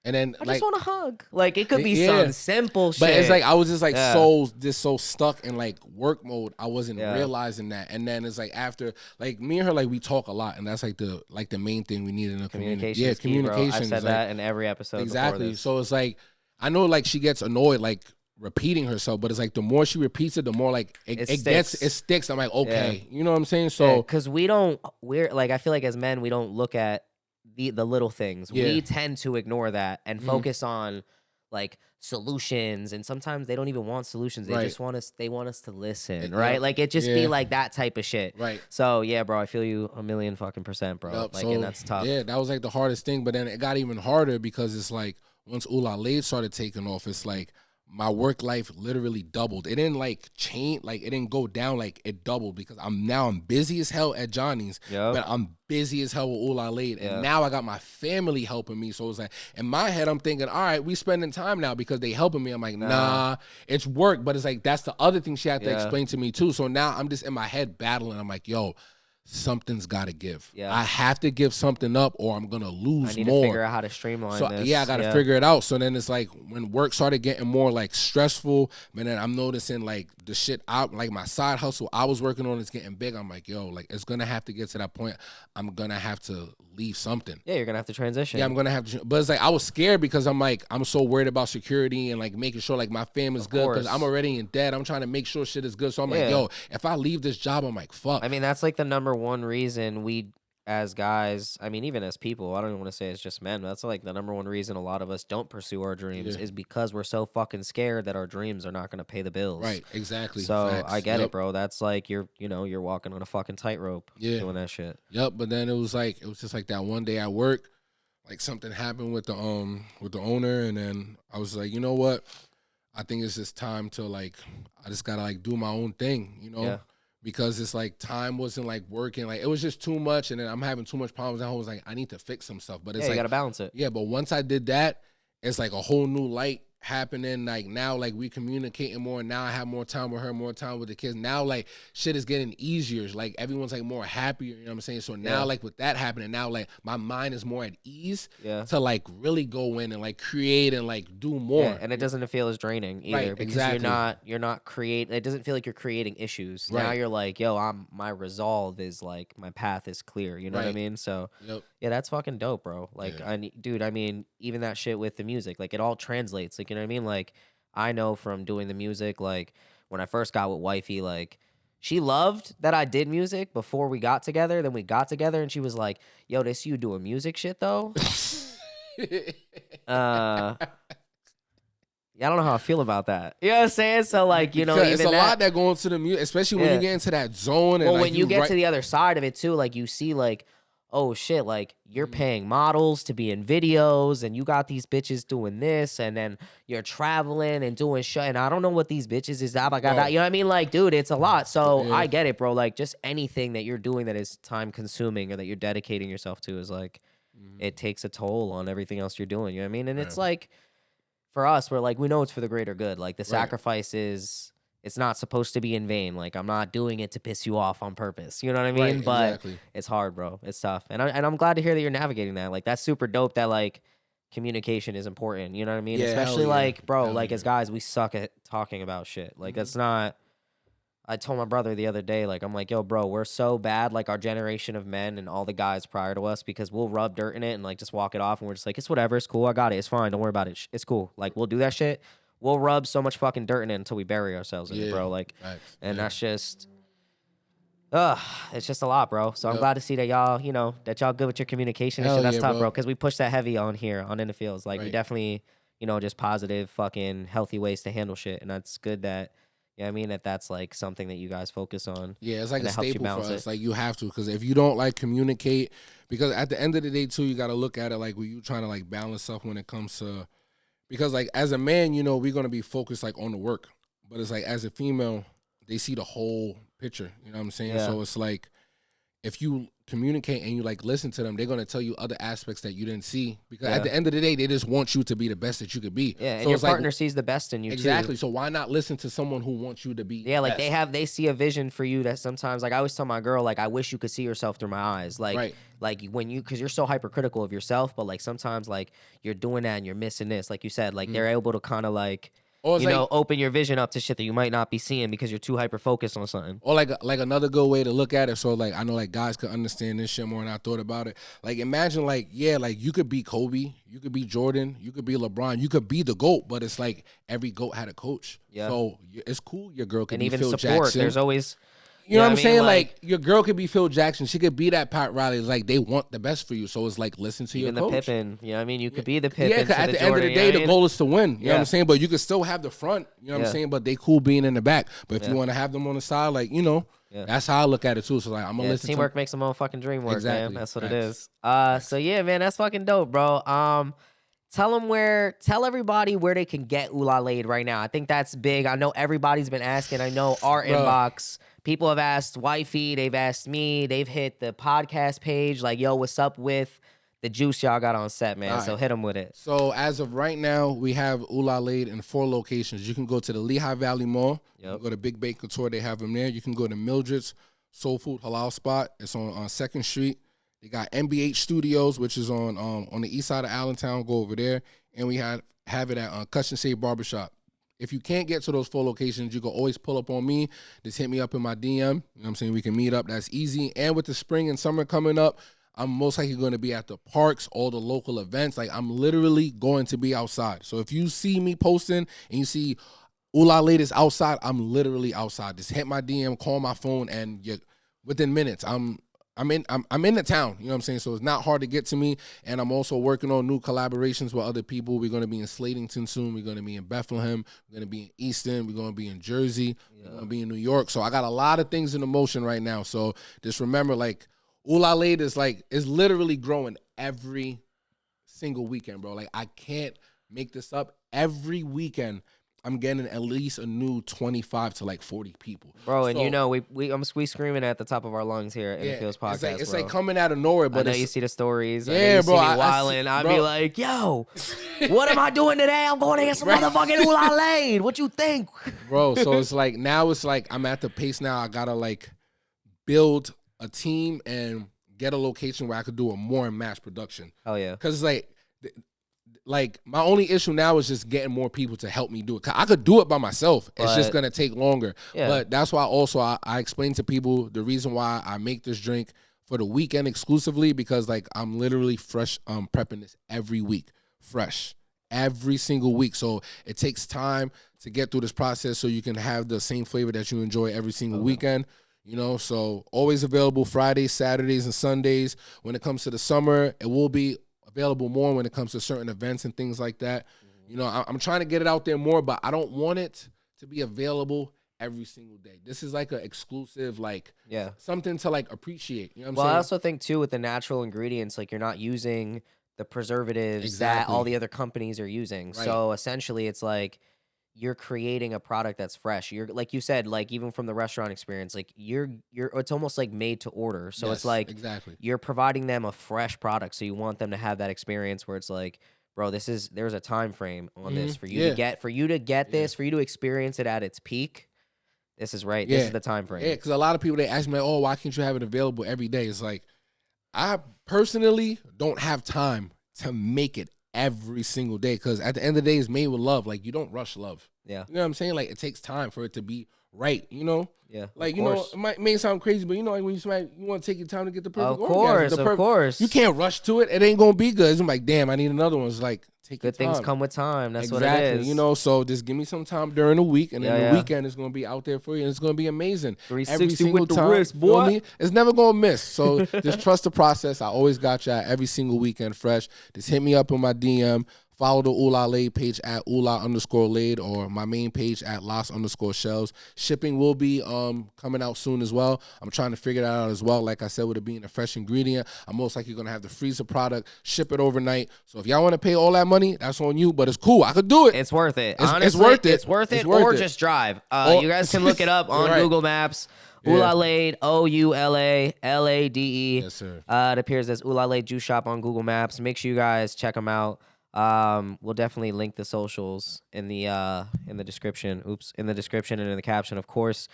and then I like. just want a hug. Like it could be Yeah. some simple shit. But it's like I was just like Yeah. so stuck in like work mode. I wasn't Yeah. realizing that. And then it's like after like me and her, like we talk a lot, and that's like the main thing we need in a community. communication. Yeah, Is key, bro. communication. I've said is that like, in every episode. exactly. Before this. So it's like I know like she gets annoyed like repeating herself, but it's like the more she repeats it, the more like it sticks. I'm like, okay, you know what I'm saying? So because we're like, I feel like as men, we don't look at the little things. We tend to ignore that and focus on like solutions, and sometimes they don't even want solutions. They just want us. They want us to listen, right? Like it just be like that type of shit, right? So yeah, bro, I feel you 1,000,000%, bro. Like, and that's tough. Yeah, that was like the hardest thing, but then it got even harder because it's like once OuLa-Lade started taking off, it's like my work life literally doubled. It didn't like change, like it didn't go down, like it doubled because I'm busy as hell at Johnny's, but I'm busy as hell with OuLa-Lade, and now I got my family helping me. So it was like in my head, I'm thinking, all right, we spending time now because they helping me. I'm like, nah, it's work, but it's like that's the other thing she had to explain to me too. So now I'm just in my head battling. I'm like, yo, something's got to give. I have to give something up or I'm going to lose more. I need to figure out how to streamline this. Yeah, I got to figure it out. So then it's like when work started getting more like stressful, man, then I'm noticing like the shit out, like my side hustle I was working on is getting big. I'm like, yo, like it's going to have to get to that point. I'm going to have to leave something. Yeah, you're going to have to transition. Yeah, I'm going to have to. But it's like I was scared because I'm like, I'm so worried about security and like making sure like my family's good because I'm already in debt. I'm trying to make sure shit is good. So I'm like, yo, if I leave this job, I'm like, fuck. I mean, that's like the number one reason we as guys, I mean, even as people, I don't even want to say it's just men, but that's like the number one reason a lot of us don't pursue our dreams is because we're so fucking scared that our dreams are not going to pay the bills. Right, exactly. So facts. I get it, bro. That's like you're walking on a fucking tightrope doing that shit. Yep, but then it was just like that one day at work, like something happened with the owner, and then I was like, you know what? I think it's just time to like, I just gotta like do my own thing, you know? Yeah. Because it's like time wasn't like working, like it was just too much, and then I'm having too much problems. I was like, I need to fix some stuff, but it's like you gotta balance it. Yeah, but once I did that, it's like a whole new light happening. Like now, like we communicating more. Now I have more time with her, more time with the kids. Now like shit is getting easier. Like everyone's like more happier. You know what I'm saying? So now like with that happening, now like my mind is more at ease to like really go in and like create and like do more. Yeah, and it doesn't feel as draining either because you're not creating. It doesn't feel like you're creating issues. Now you're like, yo, my resolve is like my path is clear. You know what I mean? So yeah, that's fucking dope, bro. Like dude, I mean, even that shit with the music, like it all translates. Like, you know what I mean? Like, I know from doing the music, like, when I first got with wifey, like, she loved that I did music before we got together. Then we got together, and she was like, yo, this you doing music shit, though? Yeah, I don't know how I feel about that. You know what I'm saying? So, like, you know, because even it's a lot that goes into the music, especially when you get into that zone. And well, when you get to the other side of it, too, like, you see, like, oh shit, like you're paying models to be in videos and you got these bitches doing this and then you're traveling and doing shit and I don't know what these bitches is that, you know what I mean? Like, dude, it's a lot. So I get it, bro. Like just anything that you're doing that is time consuming or that you're dedicating yourself to is like, it takes a toll on everything else you're doing. You know what I mean? And it's like, for us, we're like, we know it's for the greater good. Like the sacrifice is, it's not supposed to be in vain. Like I'm not doing it to piss you off on purpose. You know what I mean? But it's hard, bro. It's tough. And I'm glad to hear that you're navigating that. Like that's super dope that like communication is important. You know what I mean? Especially like, bro, like as guys, we suck at talking about shit. Like it's not, I told my brother the other day, like, I'm like, yo, bro, we're so bad, like our generation of men and all the guys prior to us, because we'll rub dirt in it and like just walk it off and we're just like, it's whatever, it's cool, I got it, it's fine, don't worry about it, it's cool. Like we'll do that shit. We'll rub so much fucking dirt in it until we bury ourselves in it, bro. Like, and that's just, it's just a lot, bro. So I'm glad to see that y'all, you know, that y'all good with your communication and shit. That's tough, bro. Because we push that heavy on here on In the Fields. Like, we definitely, you know, just positive, fucking healthy ways to handle shit. And that's good that, you know what I mean, that's like something that you guys focus on. Yeah, it's like a staple for us. Like, you have to, because if you don't like communicate, because at the end of the day, too, you got to look at it like when you trying to like balance stuff when it comes to. Because, like, as a man, you know, we're going to be focused, like, on the work. But it's like, as a female, they see the whole picture. You know what I'm saying? Yeah. So it's like, if you communicate and you, like, listen to them, they're going to tell you other aspects that you didn't see. Because at the end of the day, they just want you to be the best that you could be. Yeah, and so your partner sees the best in you, exactly. So why not listen to someone who wants you to be like, best? they see a vision for you that sometimes, like, I always tell my girl, like, I wish you could see yourself through my eyes. Like, like when you, because you're so hypercritical of yourself, but, like, sometimes, like, you're doing that and you're missing this. Like you said, like, they're able to kind of, like, Or you know, open your vision up to shit that you might not be seeing because you're too hyper focused on something. Or like another good way to look at it. So like I know like guys could understand this shit more than I thought about it. Like imagine like like you could be Kobe, you could be Jordan, you could be LeBron, you could be the GOAT, but it's like every GOAT had a coach. Yeah. So it's cool. Your girl could and be even Phil support. Jackson. There's always. You know what I'm saying? Like your girl could be Phil Jackson. She could be that Pat Riley. It's like they want the best for you. So it's like listen to your coach. Even the Pippen. You know what I mean? You could be the Pippen. Yeah, because at the end of the day, the goal is to win. You know what I'm saying? But you could still have the front. You know what I'm saying? But they cool being in the back. But if you want to have them on the side, like, you know, that's how I look at it too. So like I'm gonna listen teamwork makes a motherfucking dream work, exactly. Man. That's what it is. So yeah, man, that's fucking dope, bro. Tell everybody where they can get OuLa-Lade right now. I think that's big. I know everybody's been asking. I know our inbox. People have asked Wifey. They've asked me. They've hit the podcast page. Like, yo, what's up with the juice y'all got on set, man? So hit them with it. So as of right now, we have OuLa-Lade in 4 locations. You can go to the Lehigh Valley Mall. You can go to Big Bake Couture. They have them there. You can go to Mildred's Soul Food Halal Spot. It's on 2nd Street. They got MBH Studios, which is on the east side of Allentown. Go over there. And we have it at Custom Shade Barbershop. If you can't get to those 4 locations, you can always pull up on me. Just hit me up in my DM. You know what I'm saying? We can meet up. That's easy. And with the spring and summer coming up, I'm most likely going to be at the parks, all the local events. Like, I'm literally going to be outside. So if you see me posting and you see OuLa-Lade is outside, I'm literally outside. Just hit my DM, call my phone, and within minutes, I'm in the town, you know what I'm saying? So it's not hard to get to me, and I'm also working on new collaborations with other people. We're going to be in Slatington soon. We're going to be in Bethlehem. We're going to be in Easton. We're going to be in Jersey. We're going to be in New York. So I got a lot of things in the motion right now. So just remember, like, OuLa-Lade is literally growing every single weekend, bro. Like, I can't make this up. Every weekend, I'm getting at least a new 25 to like 40 people, bro. And you know, we screaming at the top of our lungs here at the Feels podcast. It's like coming out of nowhere. But I know you see the stories. Yeah, bro. I'd be like, yo, what am I doing today? I'm going to get some motherfucking OuLa-Lade. What you think, bro? So it's like now it's like I'm at the pace now. I gotta like build a team and get a location where I could do a more mass production. Oh yeah, because it's like my only issue now is just getting more people to help me do it. 'Cause I could do it by myself. It's just gonna take longer. Yeah. But that's why also I explain to people the reason why I make this drink for the weekend exclusively, because like I'm literally fresh prepping this every week, fresh every single week. So it takes time to get through this process so you can have the same flavor that you enjoy every single weekend. You know, so always available Fridays, Saturdays, and Sundays. When it comes to the summer, it will be available more when it comes to certain events and things like that. You know, I'm trying to get it out there more, but I don't want it to be available every single day. This is like an exclusive, like something to like appreciate. You know what I'm saying? I also think too with the natural ingredients, like you're not using the preservatives that all the other companies are using. Right. So essentially, it's like you're creating a product that's fresh. You're like you said, like even from the restaurant experience, like you're it's almost like made to order. So it's like you're providing them a fresh product. So you want them to have that experience where it's like, bro, there's a time frame on this for you to get this, for you to experience it at its peak. This is right. This is the time frame. Yeah, because a lot of people, they ask me, like, oh, why can't you have it available every day? It's like, I personally don't have time to make it every single day, because at the end of the day, it's made with love. Like, you don't rush love. Yeah. You know what I'm saying? Like, it takes time for it to be right, you know? Yeah. Like, you know, it may sound crazy, but you know, like when you want to take your time to get the perfect orgasm. Of course. You can't rush to it. It ain't going to be good. It's like, damn, I need another one. It's like, take your time. Good things come with time. That's what it is. You know, so just give me some time during the week, and then the weekend is going to be out there for you, and it's going to be amazing. 360 with the wrist, boy. You know, it's never going to miss. So just trust the process. I always got you every single weekend fresh. Just hit me up on my DM. Follow the OuLa-Lade page at Oula_Lade, or my main page at Los_Shellz. Shipping will be coming out soon as well. I'm trying to figure that out as well. Like I said, with it being a fresh ingredient, I'm most likely going to have the freezer product, ship it overnight. So if y'all want to pay all that money, that's on you, but it's cool. I could do it. It's worth it. Honestly, it's worth it. It's worth it, or just drive. You guys can look it up on Google Maps. OuLa-Lade, OuLa-Lade. Yes, sir. It appears as OuLa-Lade Juice Shop on Google Maps. Make sure you guys check them out. We'll definitely link the socials in the description. In the description and in the caption, of course.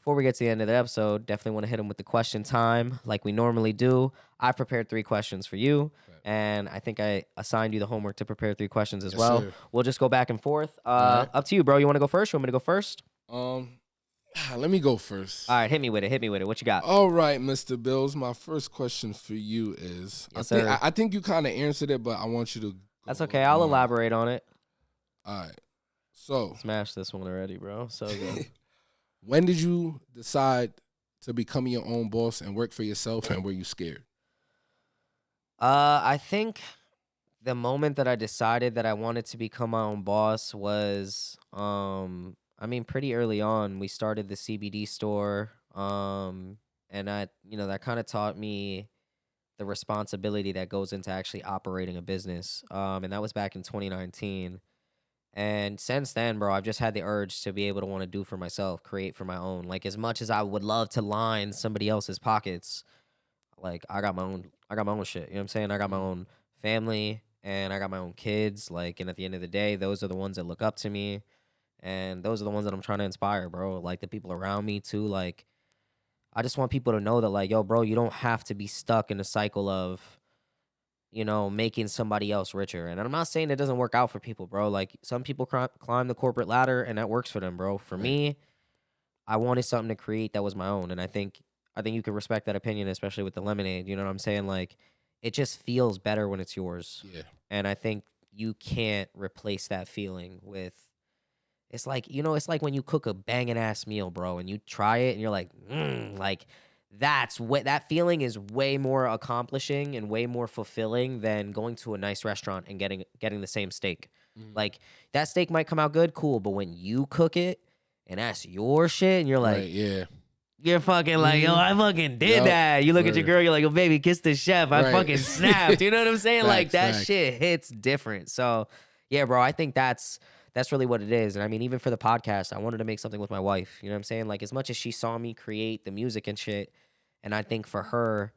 before we get to the end of the episode, definitely want to hit them with the question time like we normally do. I prepared 3 questions for you, and I think I assigned you the homework to prepare 3 questions as well. Sir. We'll just go back and forth. right. Up to you, bro. You want to go first? You want me to go first? Let me go first. All right, hit me with it. What you got? All right, Mr. Bills. My first question for you is, Yes, I think you kind of answered it, but I want you to. That's okay. I'll elaborate on it. All right. So Smash this one already, bro. So good. when did you decide to become your own boss and work for yourself, and were you scared? I think the moment that I decided that I wanted to become my own boss was, pretty early on. We started the CBD store, and that kind of taught me the responsibility that goes into actually operating a business. And that was back in 2019. And since then, bro, I've just had the urge to be able to want to do for myself, create for my own. Like, as much as I would love to line somebody else's pockets, like I got my own shit. You know what I'm saying? I got my own family and I got my own kids. Like, and at the end of the day, those are the ones that look up to me. And those are the ones that I'm trying to inspire, bro. Like the people around me too. Like, I just want people to know that, like, yo, bro, you don't have to be stuck in a cycle of, making somebody else richer. And I'm not saying it doesn't work out for people, bro. Like, some people climb the corporate ladder and that works for them, bro. For me, I wanted something to create that was my own. And I think you can respect that opinion, especially with the lemonade. You know what I'm saying? Like, it just feels better when it's yours. Yeah. And I think you can't replace that feeling with, it's like when you cook a banging ass meal, bro, and you try it and you're like, like, that's what that feeling is way more accomplishing and way more fulfilling than going to a nice restaurant and getting the same steak. Like, that steak might come out good, cool, but when you cook it and that's your shit and you're like, yeah. You're fucking like, yo, I fucking did that. You look at your girl, you're like, oh, baby, kiss the chef. I fucking snapped. You know what I'm saying? Like, that shit hits different. So, yeah, bro, I think that's really what it is. And I mean, even for the podcast, I wanted to make something with my wife. You know what I'm saying? Like, as much as she saw me create the music and shit, and I think for her,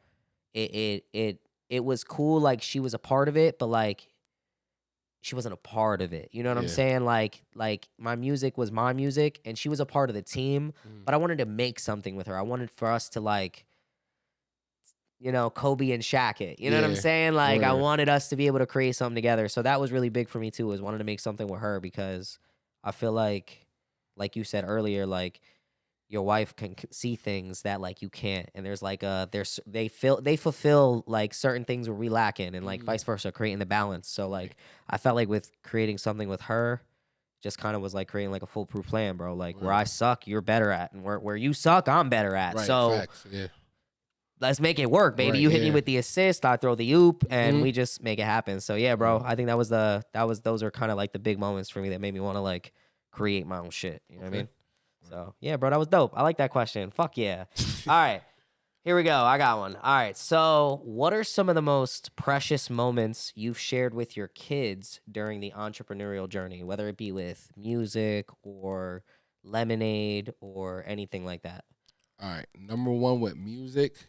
it was cool. Like, she was a part of it, but like, she wasn't a part of it. You know what I'm saying? Like my music was my music and she was a part of the team, but I wanted to make something with her. I wanted for us to, like, Kobe and Shaq it. You know what I'm saying? Like, I wanted us to be able to create something together. So that was really big for me too, is wanting to make something with her, because I feel like you said earlier, like, your wife can see things that, like, you can't, and there's like they fulfill like certain things where we lack in, and like vice versa, creating the balance. So like, I felt like with creating something with her, just kind of was like creating like a foolproof plan, bro. Like, where I suck, you're better at, and where you suck, I'm better at. So facts, let's make it work, baby. You hit me with the assist, I throw the oop, and we just make it happen. So yeah, bro, I think those are kind of like the big moments for me that made me want to, like, create my own shit. You know what I mean? So, yeah, bro, that was dope. I like that question. Fuck yeah. All right, here we go. I got one. All right, so what are some of the most precious moments you've shared with your kids during the entrepreneurial journey, whether it be with music or lemonade or anything like that? All right, number one with music,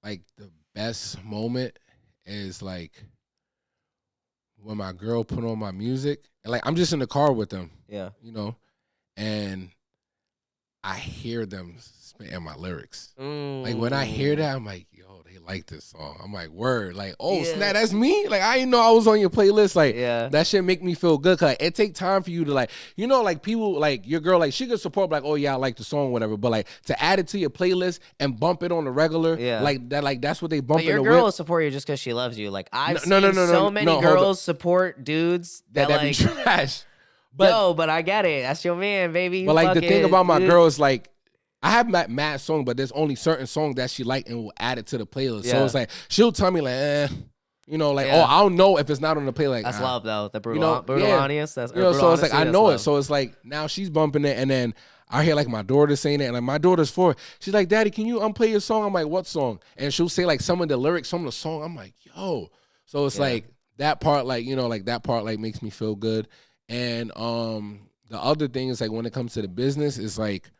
like, the best moment is, like, when my girl put on my music, and, like, I'm just in the car with them. Yeah. And I hear them spitting my lyrics. Like, when I hear that, I'm like, yo, they like this song. I'm like, word. Like, oh, snap, that's me? Like, I didn't know I was on your playlist. Like, that shit make me feel good. Cause, like, it take time for you to, like, like, people, like, your girl, like, she could support, like, oh, yeah, I like the song, whatever. But, like, to add it to your playlist and bump it on the regular, like, that's what they bump it. But your girl will support you just because she loves you. Like, I've seen so many girls support dudes that like, be trash. But I get it. That's your man, baby. But, like, the thing about my girl is, like, I have mad songs, but there's only certain songs that she like and will add it to the playlist. So it's like, she'll tell me, like, like, oh, I don't know if it's not on the playlist. Like, that's love, though. The brutal honest. That's, so it's like, I know it. So it's like, now she's bumping it, and then I hear, like, my daughter saying it, and, like, my daughter's 4. She's like, Daddy, can you play your song? I'm like, what song? And she'll say, like, some of the lyrics, some of the song. I'm like, yo. So it's like, that part, like, that part, like, makes me feel good. And the other thing is, like, when it comes to the business, it's like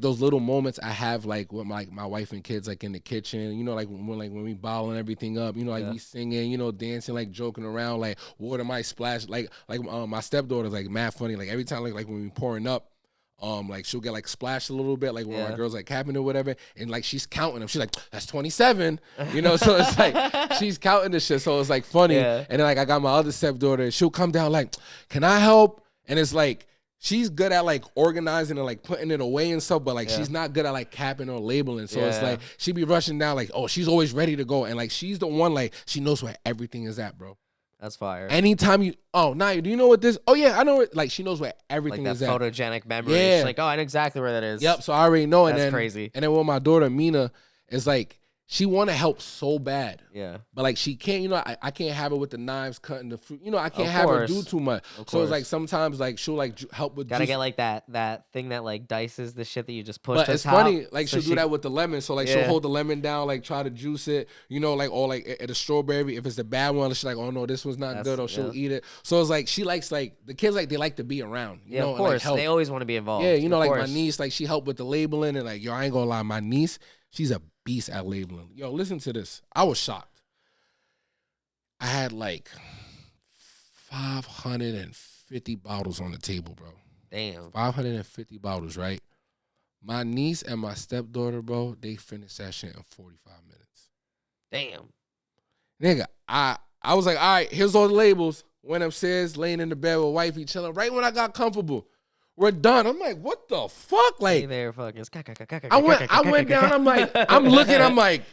those little moments I have, like, with my wife and kids, like, in the kitchen, like, when we bottling everything up, like, we singing, dancing, like, joking around, like, water might splash, like my stepdaughter's, like, mad funny, like, every time, like when we pouring up, Like she'll get like splashed a little bit, like when Yeah. my girl's like capping or whatever, and like she's counting them. She's like, that's 27, you know. So it's like she's counting the shit. So it's like funny. Yeah. And then like I got my other stepdaughter. She'll come down like, can I help? And it's like she's good at like organizing and like putting it away and stuff, but like she's not good at like capping or labeling. So it's like she be rushing down like, oh, she's always ready to go, and like she's the one like she knows where everything is at, bro. That's fire. Anytime you, Naya, do you know what this? Oh yeah, I know it. Like she knows where everything like is that at. photogenic memory. Yeah. She's like, oh, I know exactly where that is. Yep. So I already know. And That's then crazy. And then with my daughter Mina, it's like she want to help so bad. Yeah. But like she can't. You know, I can't have her with the knives cutting the fruit. You know, I can't Of have her course. do too much. Of So it's course. like sometimes like she'll like help with. Gotta juice. get like that thing that like dices the shit that you just pushed. But it's funny, like she'll do that with the lemon. So like she'll hold the lemon down, like try to juice it, you know, like or like at a strawberry. If it's a bad one, she's like, oh no, this one's not good, or she'll eat it. So it's like she likes like the kids like they like to be around. You know, of course. and, like, help. They always want to be involved. Yeah, you know, of like course. my niece, like she helped with the labeling and like yo, I ain't gonna lie, my niece, she's a beast at labeling. Yo, listen to this. I was shocked. I had like 550 bottles on the table, bro. Damn. 550 bottles, right? My niece and my stepdaughter, bro, they finished that shit in 45 minutes. Damn. Nigga, I was like, all right, here's all the labels. Went upstairs, laying in the bed with wifey, chilling. Right when I got comfortable, we're done. I'm like, what the fuck? Like, hey there, fucking. I went down. I'm like, I'm looking. I'm like,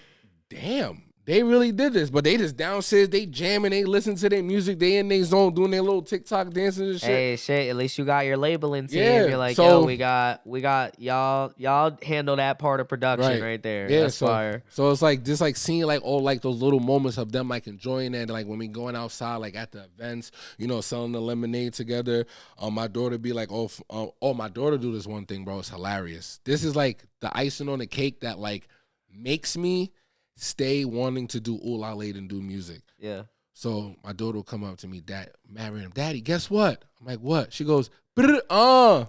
damn, they really did this. But they just downstairs, they jamming, they listen to their music, they in their zone doing their little TikTok dances and shit. Hey, shit. At least you got your labeling team. Yeah, You're like, so- yo, we got y'all handle that part of production right there. Yeah, That's so, fire. So it's like just like seeing like all like those little moments of them like enjoying it. Like when we going outside, like at the events, you know, selling the lemonade together. My daughter be like, my daughter do this one thing, bro. It's hilarious. This is like the icing on the cake that like makes me stay wanting to do OuLa-Lade and do music. Yeah. So my daughter will come up to me, Daddy, guess what? I'm like, what? She goes, you know,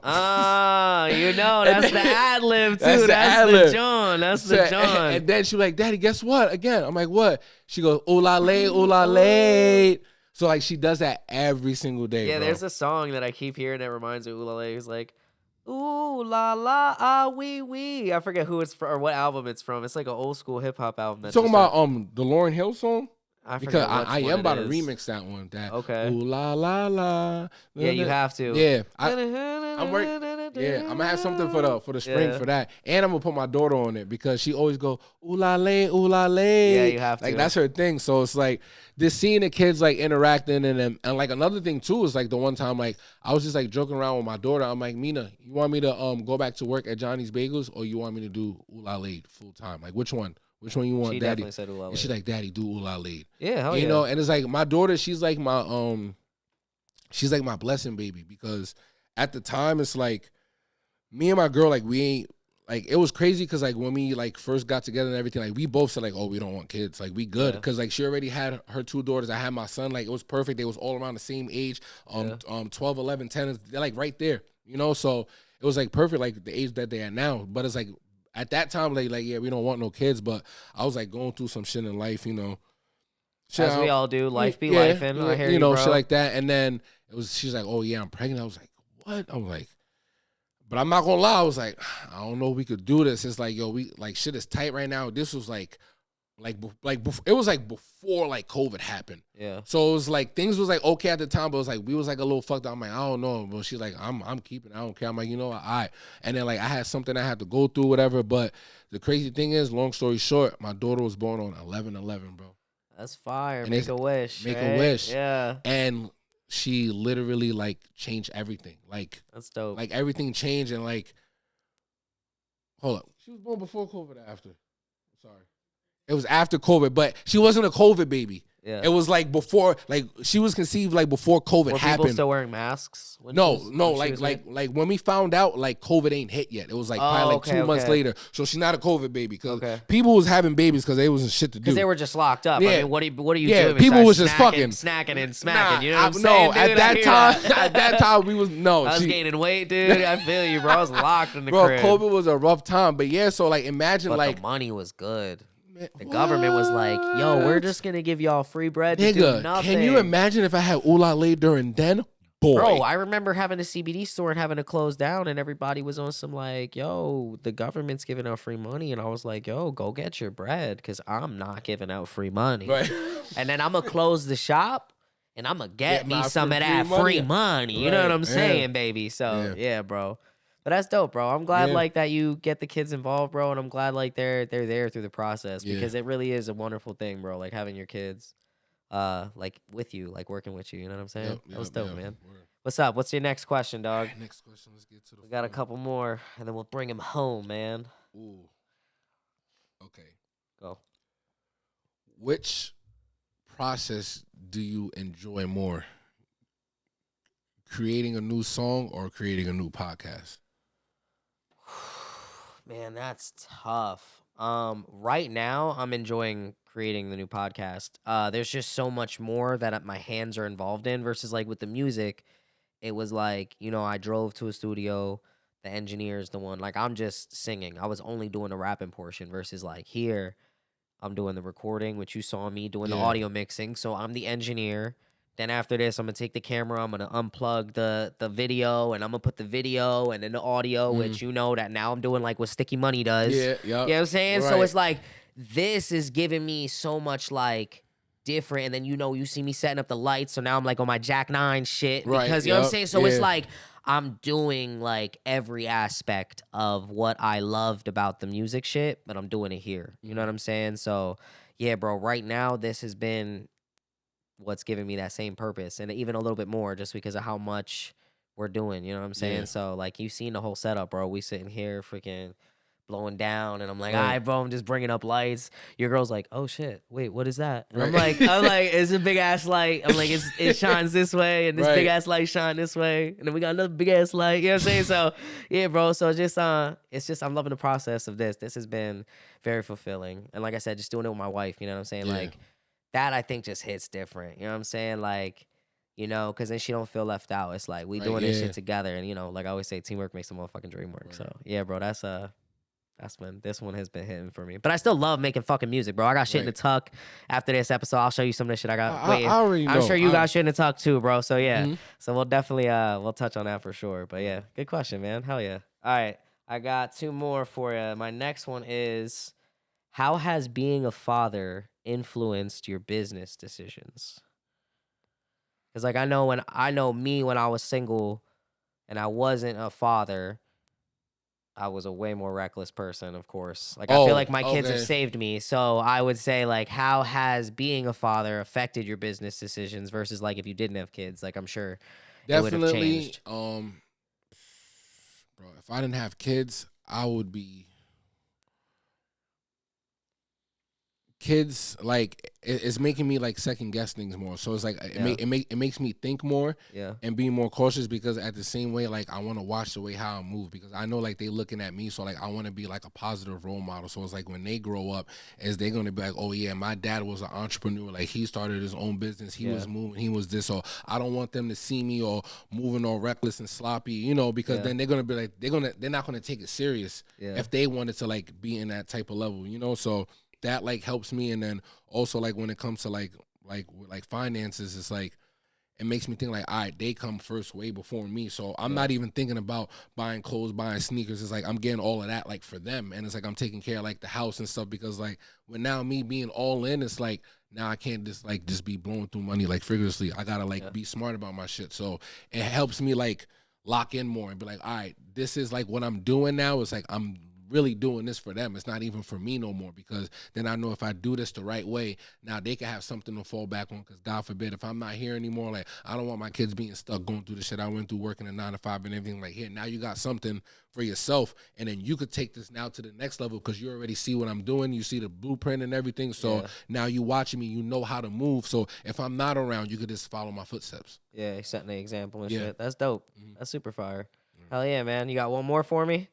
that's the ad lib too. That's the John. That's the John. And then she was like, Daddy, guess what? Again, I'm like, what? She goes, OuLa-Lade, OuLa-Lade. So like she does that every single day. Yeah, bro. there's a song that I keep hearing that reminds me of OuLa-Lade. It's like, ooh la la ah wee wee. I forget who it's from or what album it's from. It's like an old school hip hop album. That's talking about the Lauryn Hill song. I Because forget which I one am it about to is. remix that one. That Okay. Ooh la la la. Yeah, you have to. Yeah, I'm working. Yeah, I'm gonna have something for the spring for that, and I'm gonna put my daughter on it because she always go OuLa-Lade, OuLa-Lade. Yeah, you have to. Like that's her thing. So it's like this seeing the kids like interacting and like another thing too is like the one time like I was just like joking around with my daughter. I'm like, Mina, you want me to go back to work at Johnny's Bagels or you want me to do OuLa-Lade full time? Like which one? Which one you want, She Daddy? definitely said OuLa-Lade. And she's like, Daddy, do OuLa-Lade. Yeah, hell You know, and it's like my daughter, she's like my blessing baby because at the time it's like me and my girl, like we ain't like it was crazy because like when we like first got together and everything, like we both said like, oh, we don't want kids, like we good because like she already had her two daughters. I had my son, like it was perfect. They was all around the same age, 12, 11, 10. They're like right there, you know. So it was like perfect, like the age that they are now. But it's like at that time, like yeah, we don't want no kids. But I was like going through some shit in life, you know. As we all do, life be life, and I hear you, know, bro. shit like that. And then she's like, oh yeah, I'm pregnant. I was like, what? I was like, but I'm not gonna lie. I was like, I don't know if we could do this. It's like, yo, we like shit is tight right now. This was like it was like before like COVID happened. Yeah. So it was like things was like okay at the time, but it was like we was like a little fucked up. I'm like, I don't know. But she's like, I'm keeping it. I don't care. I'm like, you know what? All right. And then like I had something I had to go through, whatever. But the crazy thing is, long story short, my daughter was born on 11/11, bro. That's fire. And Make a wish. Make right? a wish. Yeah. And she literally like changed everything. Like that's dope. Like everything changed and like hold up. She was born before COVID or after? Sorry. It was after COVID, but she wasn't a COVID baby. Yeah. It was like before, like she was conceived like before COVID Were happened. people still wearing masks? No, like when we found out like COVID ain't hit yet. It was like probably like 2 months later. So she's not a COVID baby because people was having babies because they wasn't shit to do. Because they were just locked up. Yeah. I mean, what are you doing? People was just fucking snacking and smacking. You know what I'm saying? No, dude? at that time we was no. I was gaining weight, dude. I feel you, bro. I was locked in the crib. COVID was a rough time, but yeah. So like imagine but like the money was good. The government was like, yo, we're just going to give y'all free bread to do nigga, nothing. can you imagine if I had OuLa-Lade during then? boy. Bro, I remember having a CBD store and having to close down, and everybody was on some like, yo, the government's giving out free money. And I was like, yo, go get your bread because I'm not giving out free money. Right. And then I'm going to close the shop and I'm going to get me some of that free free money. You know what Right, I'm saying, baby? So, yeah, bro. But that's dope, bro. I'm glad like that you get the kids involved, bro. And I'm glad like they're there through the process because it really is a wonderful thing, bro. Like having your kids like with you, like working with you. You know what I'm saying? That was dope, man. Word. What's up? What's your next question, dog? Next question. Let's get to the. We got a couple more, and then we'll bring him home, man. Ooh. Okay. Go. Which process do you enjoy more? Creating a new song or creating a new podcast? Man, that's tough. Right now I'm enjoying creating the new podcast. There's just so much more that my hands are involved in versus like with the music. It was like, you know, I drove to a studio, the engineer's the one, like I'm just singing. I was only doing the rapping portion versus like here, I'm doing the recording, which you saw me doing the audio mixing. So I'm the engineer. Then after this, I'm going to take the camera, I'm going to unplug the video, and I'm going to put the video and then the audio, which you know that now I'm doing like what Sticky Money does. Yeah, You know what I'm saying? Right. So it's like, this is giving me so much like different. And then, you know, you see me setting up the lights. So now I'm like on my Jack 9 shit. Because, you know what I'm saying? So it's like, I'm doing like every aspect of what I loved about the music shit, but I'm doing it here. You know what I'm saying? So yeah, bro, right now this has been what's giving me that same purpose and even a little bit more just because of how much we're doing, you know what I'm saying? So like you've seen the whole setup, bro. We sitting here freaking blowing down and I'm like, all right, bro, I'm just bringing up lights. Your girl's like, oh shit, wait, what is that? And I'm like, it's a big ass light. I'm like, it shines this way and this big ass light shine this way. And then we got another big ass light, you know what I'm saying? So yeah, bro. So just it's just I'm loving the process of this. This has been very fulfilling. And like I said, just doing it with my wife, you know what I'm saying? Like that I think just hits different. You know what I'm saying? Like, you know, because then she don't feel left out. It's like we doing this shit together. And, you know, like I always say, teamwork makes the motherfucking dream work. So, yeah, bro, that's been, this one has been hitting for me. But I still love making fucking music, bro. I got shit in the tuck. After this episode, I'll show you some of the shit I got. I already know. I'm sure you got shit in the tuck too, bro. So, yeah. So, we'll definitely, we'll touch on that for sure. But, yeah, good question, man. Hell yeah. All right. I got two more for you. My next one is, how has being a father influenced your business decisions? Because like I know me when I was single and I wasn't a father, I was a way more reckless person, of course. Like I feel like my kids have saved me. So I would say like, how has being a father affected your business decisions versus like if you didn't have kids? Like I'm sure it would have changed. Bro, if I didn't have kids, I would be. Kids, like it's making me like second guess things more. So it's like it makes me think more and be more cautious because at the same way, like I want to watch the way how I move because I know like they looking at me. So like I want to be like a positive role model. So it's like when they grow up, is they gonna be like, oh yeah, my dad was an entrepreneur. Like he started his own business. He was moving. He was this. So I don't want them to see me or moving all reckless and sloppy, you know, because then they're gonna be like they're not gonna take it serious if they wanted to like be in that type of level, you know. So that like helps me, and then also like when it comes to like finances, it's like it makes me think like, all right, they come first way before me, so I'm not even thinking about buying clothes, buying sneakers. It's like I'm getting all of that like for them, and it's like I'm taking care of like the house and stuff because like when now me being all in, it's like now I can't just be blowing through money like figuratively. I gotta like be smart about my shit, so it helps me like lock in more and be like, all right, this is like what I'm doing now. It's like I'm really doing this for them. It's not even for me no more because then I know if I do this the right way, now they can have something to fall back on because God forbid if I'm not here anymore, like I don't want my kids being stuck going through the shit I went through working a 9 to 5 and everything. Like here, now you got something for yourself and then you could take this now to the next level because you already see what I'm doing. You see the blueprint and everything. So now you watching me, you know how to move. So if I'm not around, you could just follow my footsteps. Yeah, setting the example and shit. That's dope. That's super fire. Hell yeah, man. You got one more for me?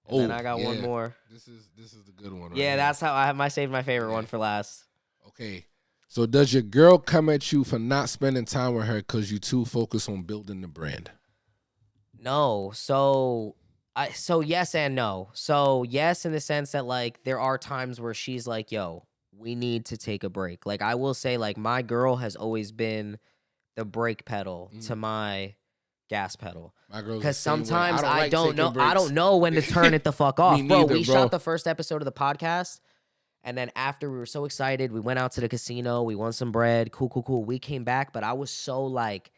And then I got one more. This is the good one. Right here. That's how I saved my favorite one for last. Okay. So does your girl come at you for not spending time with her because you too focused on building the brand? No. So yes and no. So yes, in the sense that like there are times where she's like, yo, we need to take a break. Like I will say like my girl has always been the brake pedal to my gas pedal. My girl's the Because same way. sometimes I like don't taking know. I breaks. don't know when to turn it the fuck off. Me Bro, neither, we bro. shot the first episode of the podcast. And then after we were so excited, we went out to the casino. We won some bread. Cool. We came back, but I was so like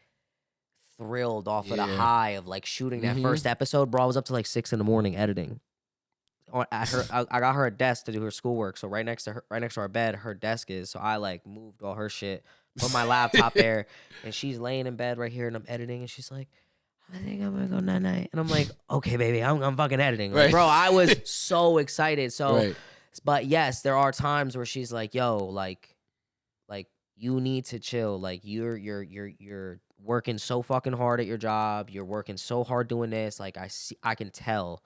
thrilled off of the high of like shooting that first episode, bro. I was up to like 6 a.m. editing. I got her a desk to do her schoolwork. So right next to our bed, her desk is. So I like moved all her shit, put my laptop there, and she's laying in bed right here, and I'm editing, and she's like, I think I'm gonna go night night, and I'm like, okay, baby, I'm fucking editing, like, bro. I was so excited. So, but yes, there are times where she's like, yo, like you need to chill. Like you're working so fucking hard at your job. You're working so hard doing this. Like I can tell.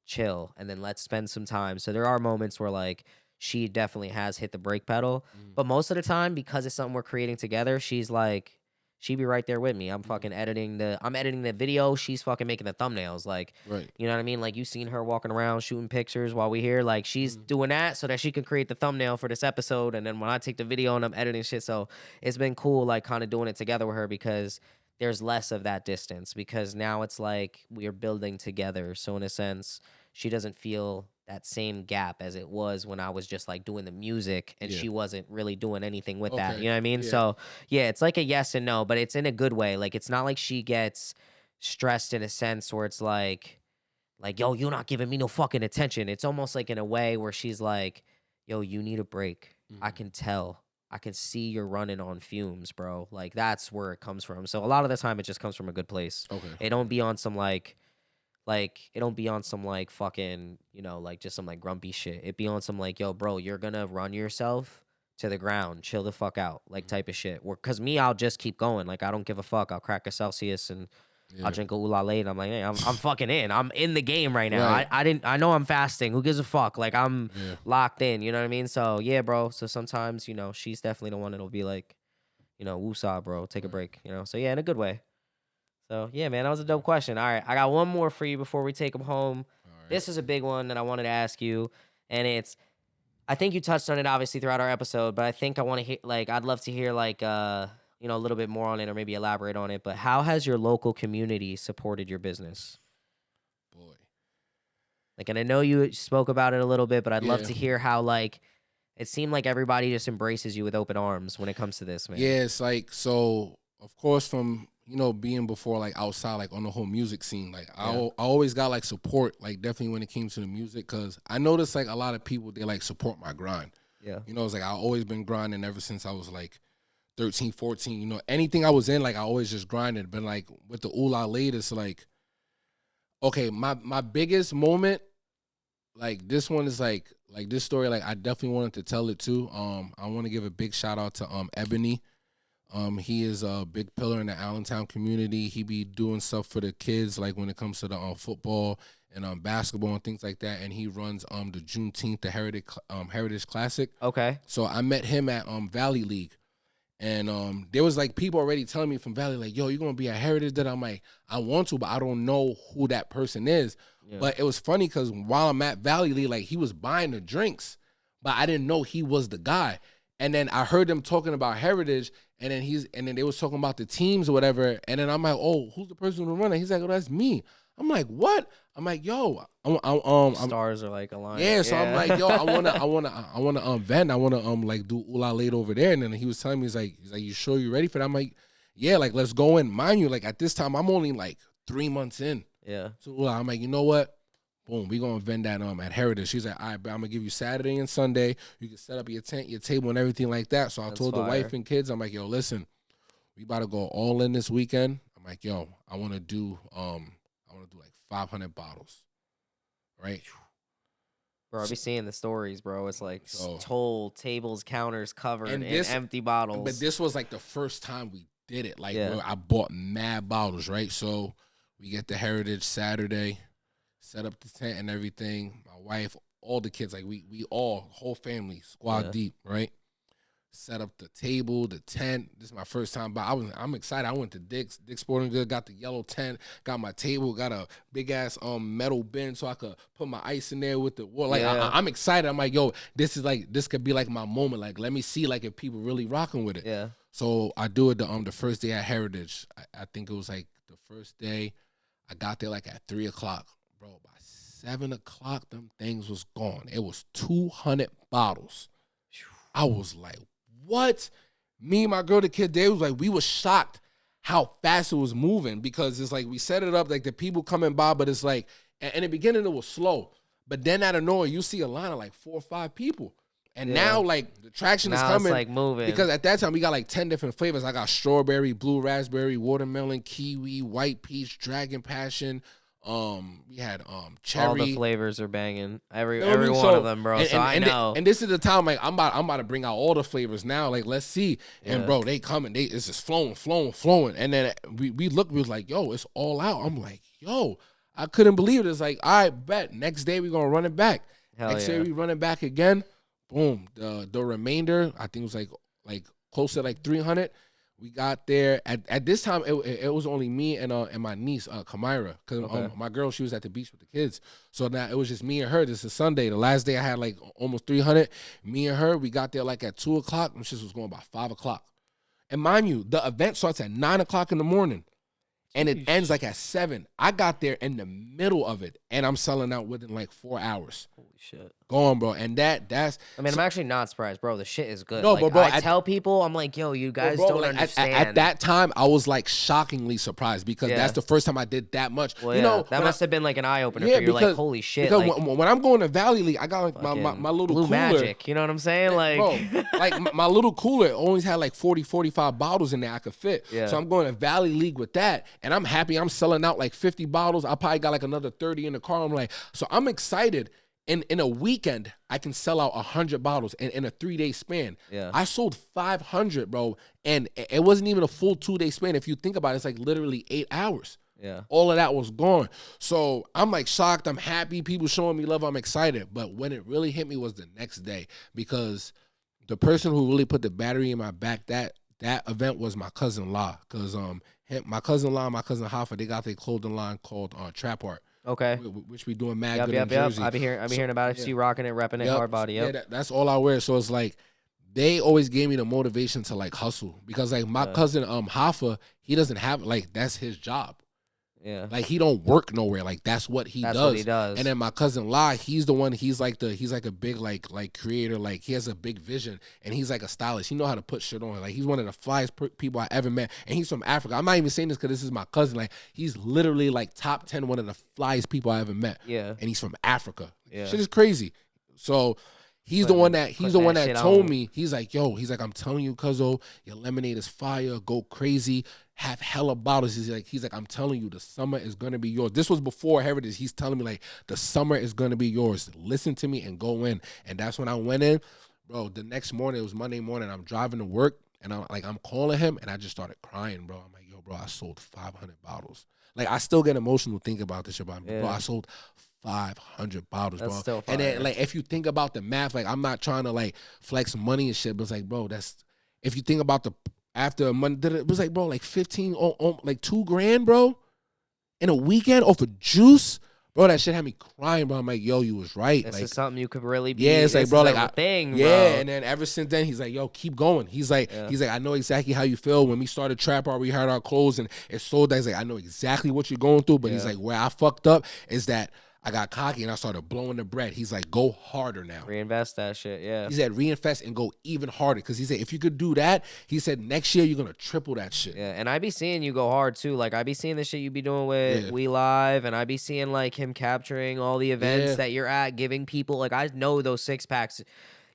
Chill, and then let's spend some time. So there are moments where like she definitely has hit the brake pedal, but most of the time, because it's something we're creating together, she be right there with me. I'm fucking editing the video. She's fucking making the thumbnails. Like, you know what I mean? Like, you seen her walking around shooting pictures while we here. Like, she's doing that so that she can create the thumbnail for this episode. And then when I take the video and I'm editing shit, so it's been cool, like, kind of doing it together with her, because there's less of that distance, because now it's like we are building together. So in a sense, she doesn't feel that same gap as it was when I was just like doing the music and she wasn't really doing anything with that. You know what I mean? So yeah, it's like a yes and no, but it's in a good way. Like, it's not like she gets stressed in a sense where it's like, yo, you're not giving me no fucking attention. It's almost like in a way where she's like, yo, you need a break. I can tell. I can see you're running on fumes, bro. Like, that's where it comes from. So a lot of the time it just comes from a good place. It don't be on some it don't be on some like fucking, you know, like just some like grumpy shit. It be on some like, yo, bro, you're gonna run yourself to the ground, chill the fuck out, like type of shit. Cause me, I'll just keep going. Like, I don't give a fuck. I'll crack a Celsius and I'll drink a OuLa-Lade. I'm like, hey, I'm fucking in. I'm in the game right now. I know I'm fasting. Who gives a fuck? Like, I'm locked in. You know what I mean? So yeah, bro. So sometimes, you know, she's definitely the one that'll be like, you know, woosah, bro, take a break. You know. So yeah, in a good way. So, yeah, man, that was a dope question. All right, I got one more for you before we take them home. This is a big one that I wanted to ask you, and I think you touched on it, obviously, throughout our episode, but I think I want to hear, like, I'd love to hear, like, you know, a little bit more on it or maybe elaborate on it, but how has your local community supported your business? Boy. Like, and I know you spoke about it a little bit, but I'd love to hear how, like, it seemed like everybody just embraces you with open arms when it comes to this, man. Yeah, it's like, so, of course, from, you know, being before, like, outside, like, on the whole music scene, like, I always got, like, support, like, definitely when it came to the music, because I noticed, like, a lot of people, they, like, support my grind. Yeah. You know, it's like, I've always been grinding ever since I was, like, 13, 14, you know, anything I was in, like, I always just grinded, but, like, with the OuLa-Lade, it's, like, okay, my biggest moment, like, this one is, like, this story, like, I definitely wanted to tell it, too. I want to give a big shout-out to Ebony. He is a big pillar in the Allentown community. He be doing stuff for the kids, like when it comes to the football and basketball and things like that. And he runs the Juneteenth, the Heritage Classic. Okay. So I met him at Valley League, and there was like people already telling me from Valley, like, yo, you're gonna be at Heritage. That I'm like, I want to, but I don't know who that person is. Yeah. But it was funny because while I'm at Valley League, like, he was buying the drinks, but I didn't know he was the guy. And then I heard them talking about Heritage, and then they was talking about the teams or whatever. And then I'm like, oh, who's the person who's running? He's like, oh, that's me. I'm like, what? I'm like, yo, stars are like aligned. Yeah, so I'm like, yo, I wanna vent. I wanna like do OuLa-Lade over there. And then he was telling me, he's like, you sure you ready for that? I'm like, yeah, like, let's go in. Mind you, like, at this time, I'm only like 3 months in. Yeah. So I'm like, you know what? Boom, we gonna vend that at Heritage. She's like, all right, but I'm gonna give you Saturday and Sunday. You can set up your tent, your table, and everything like that. So I told the wife and kids, I'm like, yo, listen, we about to go all in this weekend. I'm like, yo, I wanna do like 500 bottles, right? Bro, I be seeing the stories, bro. It's like whole tables, counters covered in empty bottles. But this was like the first time we did it. Like, bro, I bought mad bottles, right? So we get the Heritage Saturday. Set up the tent and everything. My wife, all the kids, like we all, whole family, squad deep, right? Set up the table, the tent. This is my first time, but I'm excited. I went to Dick's Sporting Goods, got the yellow tent, got my table, got a big ass metal bin so I could put my ice in there with the water. Like, I'm excited. I'm like, yo, this could be like my moment. Like, let me see like if people really rocking with it. Yeah. So I do it the first day at Heritage. I think it was like the first day. I got there like at 3 o'clock. Bro, by 7 o'clock, them things was gone. It was 200 bottles. I was like, what? Me and my girl, the kid, they was like, we was shocked how fast it was moving because it's like we set it up like the people coming by, but it's like, in the beginning it was slow. But then out of nowhere, you see a line of like 4 or 5 people. And now, like, the traction is coming. It's like moving. Because at that time, we got like 10 different flavors. I got strawberry, blue raspberry, watermelon, kiwi, white peach, dragon passion. We had cherry. All the flavors are banging. Every one of them, bro. I know. And this is the time, like, I'm about to bring out all the flavors now. Like, let's see. And, bro, they coming. It's just flowing. And then we looked, we was like, yo, it's all out. I'm like, yo, I couldn't believe it. It's like, all right, bet. Next day, we're going to run it back. Next day, we run it back again. Boom. The remainder, I think it was like close to like 300. We got there at this time. It was only me and my niece Kamira, because my girl, she was at the beach with the kids. So now it was just me and her. This is Sunday. The last day I had like almost 300. Me and her, we got there like at 2 o'clock. And shit was going by 5 o'clock. And mind you, the event starts at 9 o'clock in the morning. And it ends like at 7. I got there in the middle of it, and I'm selling out within like 4 hours. Holy shit. Go on, bro. And that's... I mean, I'm actually not surprised, bro. The shit is good. No, like, but bro, I tell people, I'm like, yo, you guys don't understand. At that time, I was like shockingly surprised because that's the first time I did that much. Well, you know, that must have been like an eye-opener for you. You're like, holy shit. Because like, when I'm going to Valley League, I got like my little Blue cooler. Magic, you know what I'm saying? Like, bro, like my little cooler always had like 40, 45 bottles in there I could fit. Yeah. So I'm going to Valley League with that, and I'm happy. I'm selling out like 50 bottles. I probably got like another 30 in the car. I'm like, so I'm excited. In a weekend, I can sell out 100 bottles in a 3-day span. Yeah. I sold 500, bro, and it wasn't even a full 2-day span. If you think about it, it's like literally 8 hours. Yeah. All of that was gone. So I'm like shocked. I'm happy. People showing me love. I'm excited. But when it really hit me was the next day, because the person who really put the battery in my back, that event was my cousin La. Because my cousin La and my cousin Hoffa, they got their clothing line called Trap Art. Okay. Which we doing mad good in Jersey. I be hearing about it. See you rocking it, repping it, hard body. Yep. Yeah, that's all I wear. So it's like they always gave me the motivation to like hustle, because like my cousin Hoffa, he doesn't have, like, that's his job. Yeah. Like, he don't work nowhere. Like, that's what he does. What he does. And then my cousin La, he's the one, he's like a big like creator. Like, he has a big vision, and he's like a stylist. He know how to put shit on. Like, he's one of the flyest people I ever met. And he's from Africa. I'm not even saying this because this is my cousin. Like, he's literally like top 10, one of the flyest people I ever met. Yeah. And he's from Africa. Yeah. Shit is crazy. So he's the one that told me, he's like, I'm telling you, cuzzo, your lemonade is fire. Go crazy. Have hella bottles. He's like, I'm telling you, the summer is gonna be yours. This was before Heritage. He's telling me, like, the summer is gonna be yours. Listen to me and go in. And that's when I went in, bro. The next morning, it was Monday morning. I'm driving to work, and I'm calling him, and I just started crying, bro. I'm like, yo, bro, I sold 500 bottles. Like, I still get emotional thinking about this shit, bro. I sold 500 bottles, that's bro. Still fire. And then, like, if you think about the math, like, I'm not trying to like flex money and shit, but it's like, bro, that's, if you think about after a month, it was like, bro, like 15, like $2,000, bro, in a weekend off of juice, bro. That shit had me crying, bro. I'm like, yo, you was right. This like, is something you could really be. Yeah, it's like, bro, like a thing, yeah. Bro. And then ever since then, he's like, yo, keep going. He's like, I know exactly how you feel. When we started Trap Art, we had our clothes, and it sold that. He's like, I know exactly what you're going through, but he's like, where I fucked up is that I got cocky and I started blowing the bread. He's like, go harder now. Reinvest that shit, yeah. He said, reinvest and go even harder. Because he said, if you could do that, he said, next year you're going to triple that shit. Yeah, and I be seeing you go hard, too. Like, I be seeing the shit you be doing with We Live, and I be seeing, like, him capturing all the events that you're at, giving people. Like, I know those 6-packs.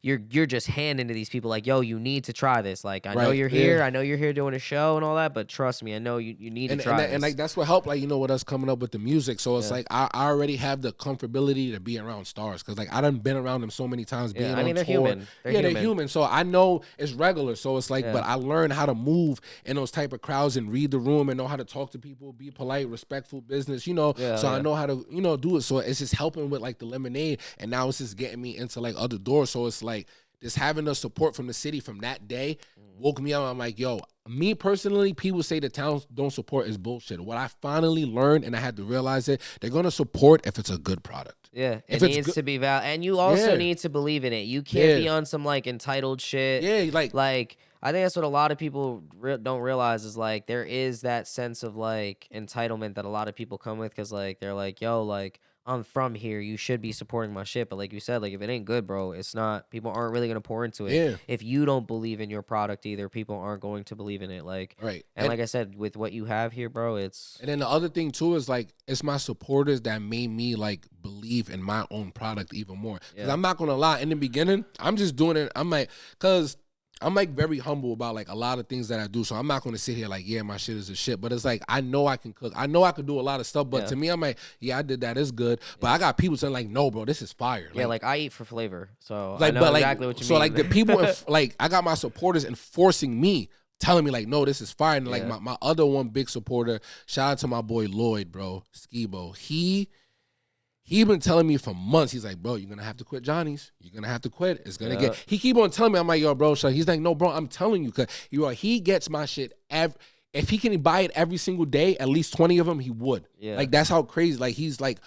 You're just handing to these people like, yo, you need to try this. Like, I know you're here. I know you're here doing a show and all that, but trust me, I know you need to try this. And like, that's what helped, like, you know, with us coming up with the music. So it's like, I already have the comfortability to be around stars, because like I done been around them so many times. Being on they're tour. human. They're human. So I know it's regular. So it's like, but I learned how to move in those type of crowds and read the room and know how to talk to people, be polite, respectful, business, you know. So I know how to, you know, do it. So it's just helping with like the lemonade, and now it's just getting me into like other doors. So it's like, just having the support from the city from that day woke me up. I'm like, yo, me personally, people say the towns don't support is bullshit. What I finally learned, and I had to realize it, they're going to support if it's a good product. Yeah, If it it's needs good, to be and you also yeah, need to believe in it. You can't be yeah, on some like entitled shit. yeah, Like I think that's what a lot of people don't realize is like there is that sense of like entitlement that a lot of people come with because like they're like, yo, like I'm from here, you should be supporting my shit. But like you said, like if it ain't good, bro, it's not. People aren't really gonna pour into it. yeah, If you don't believe in your product either, people aren't going to believe in it. Like, right. and like I said, with what you have here, bro, it's And then the other thing too is like it's my supporters that made me like believe in my own product even more. Because I'm not gonna lie, in the beginning, I'm just doing it. I'm like, cause I'm like very humble about like a lot of things that I do. So I'm not gonna sit here like, yeah, my shit is a shit. But it's like I know I can cook. I know I can do a lot of stuff. But to me, I'm like, yeah, I did that. It's good. But I got people saying like, no, bro, this is fire. yeah, like I eat for flavor, so like, I know but exactly like, what you so mean. like the people, like I got my supporters enforcing me, telling me like, no, this is fire. And like my other one big supporter, shout out to my boy Lloyd, bro, Skibo. He been telling me for months. He's like, bro, you're gonna have to quit Johnny's. You're gonna have to quit. It's gonna get. He keep on telling me. I'm like, yo, bro. So he's like, no, bro. I'm telling you, cause he gets my shit. If he can buy it every single day, at least 20 of them, he would. Yeah. Like that's how crazy. Like he's like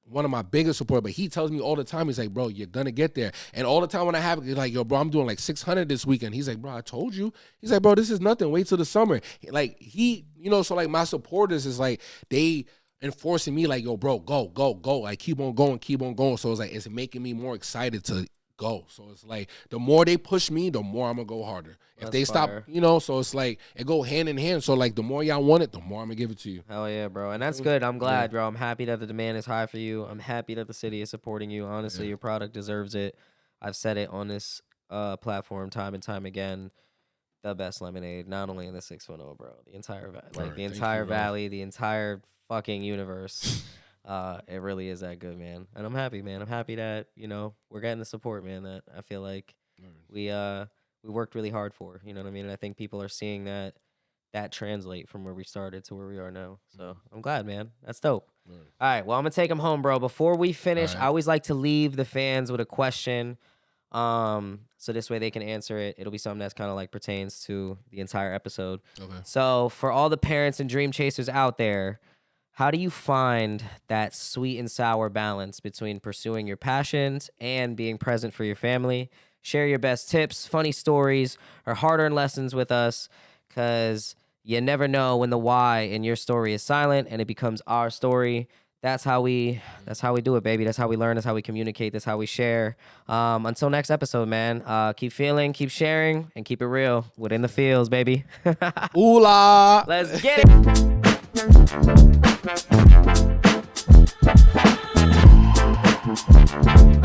one of my biggest supporters. But he tells me all the time. He's like, bro, you're gonna get there. And all the time when I have it, he's like, yo, bro, I'm doing like 600 this weekend. He's like, bro, I told you. He's like, bro, this is nothing. Wait till the summer. Like so like my supporters is like they enforcing me like, yo, bro, go. Like keep on going. So it's like it's making me more excited to go. So it's like the more they push me, the more I'm gonna go harder. If they stop, so it's like it go hand in hand. So like the more y'all want it, the more I'm gonna give it to you. Hell yeah, bro. And that's good. I'm glad, bro. I'm happy that the demand is high for you. I'm happy that the city is supporting you. Honestly, your product deserves it. I've said it on this platform time and time again. The best lemonade, not only in the 610, bro. The entire the entire valley, the entire fucking universe. It really is that good, man. And I'm happy, man. I'm happy that, we're getting the support, man, that I feel like we worked really hard for, you know what I mean? And I think people are seeing that translate from where we started to where we are now. So I'm glad, man. That's dope. All right, well, I'm gonna take them home, bro. Before we finish, I always like to leave the fans with a question. So this way they can answer it. It'll be something that's kind of like pertains to the entire episode. Okay. So for all the parents and dream chasers out there, how do you find that sweet and sour balance between pursuing your passions and being present for your family? Share your best tips, funny stories, or hard-earned lessons with us, because you never know when the why in your story is silent and it becomes our story. That's how we do it, baby. That's how we learn. That's how we communicate. That's how we share. Until next episode, man. Keep feeling, keep sharing, and keep it real within the feels, baby. Oula! Let's get it.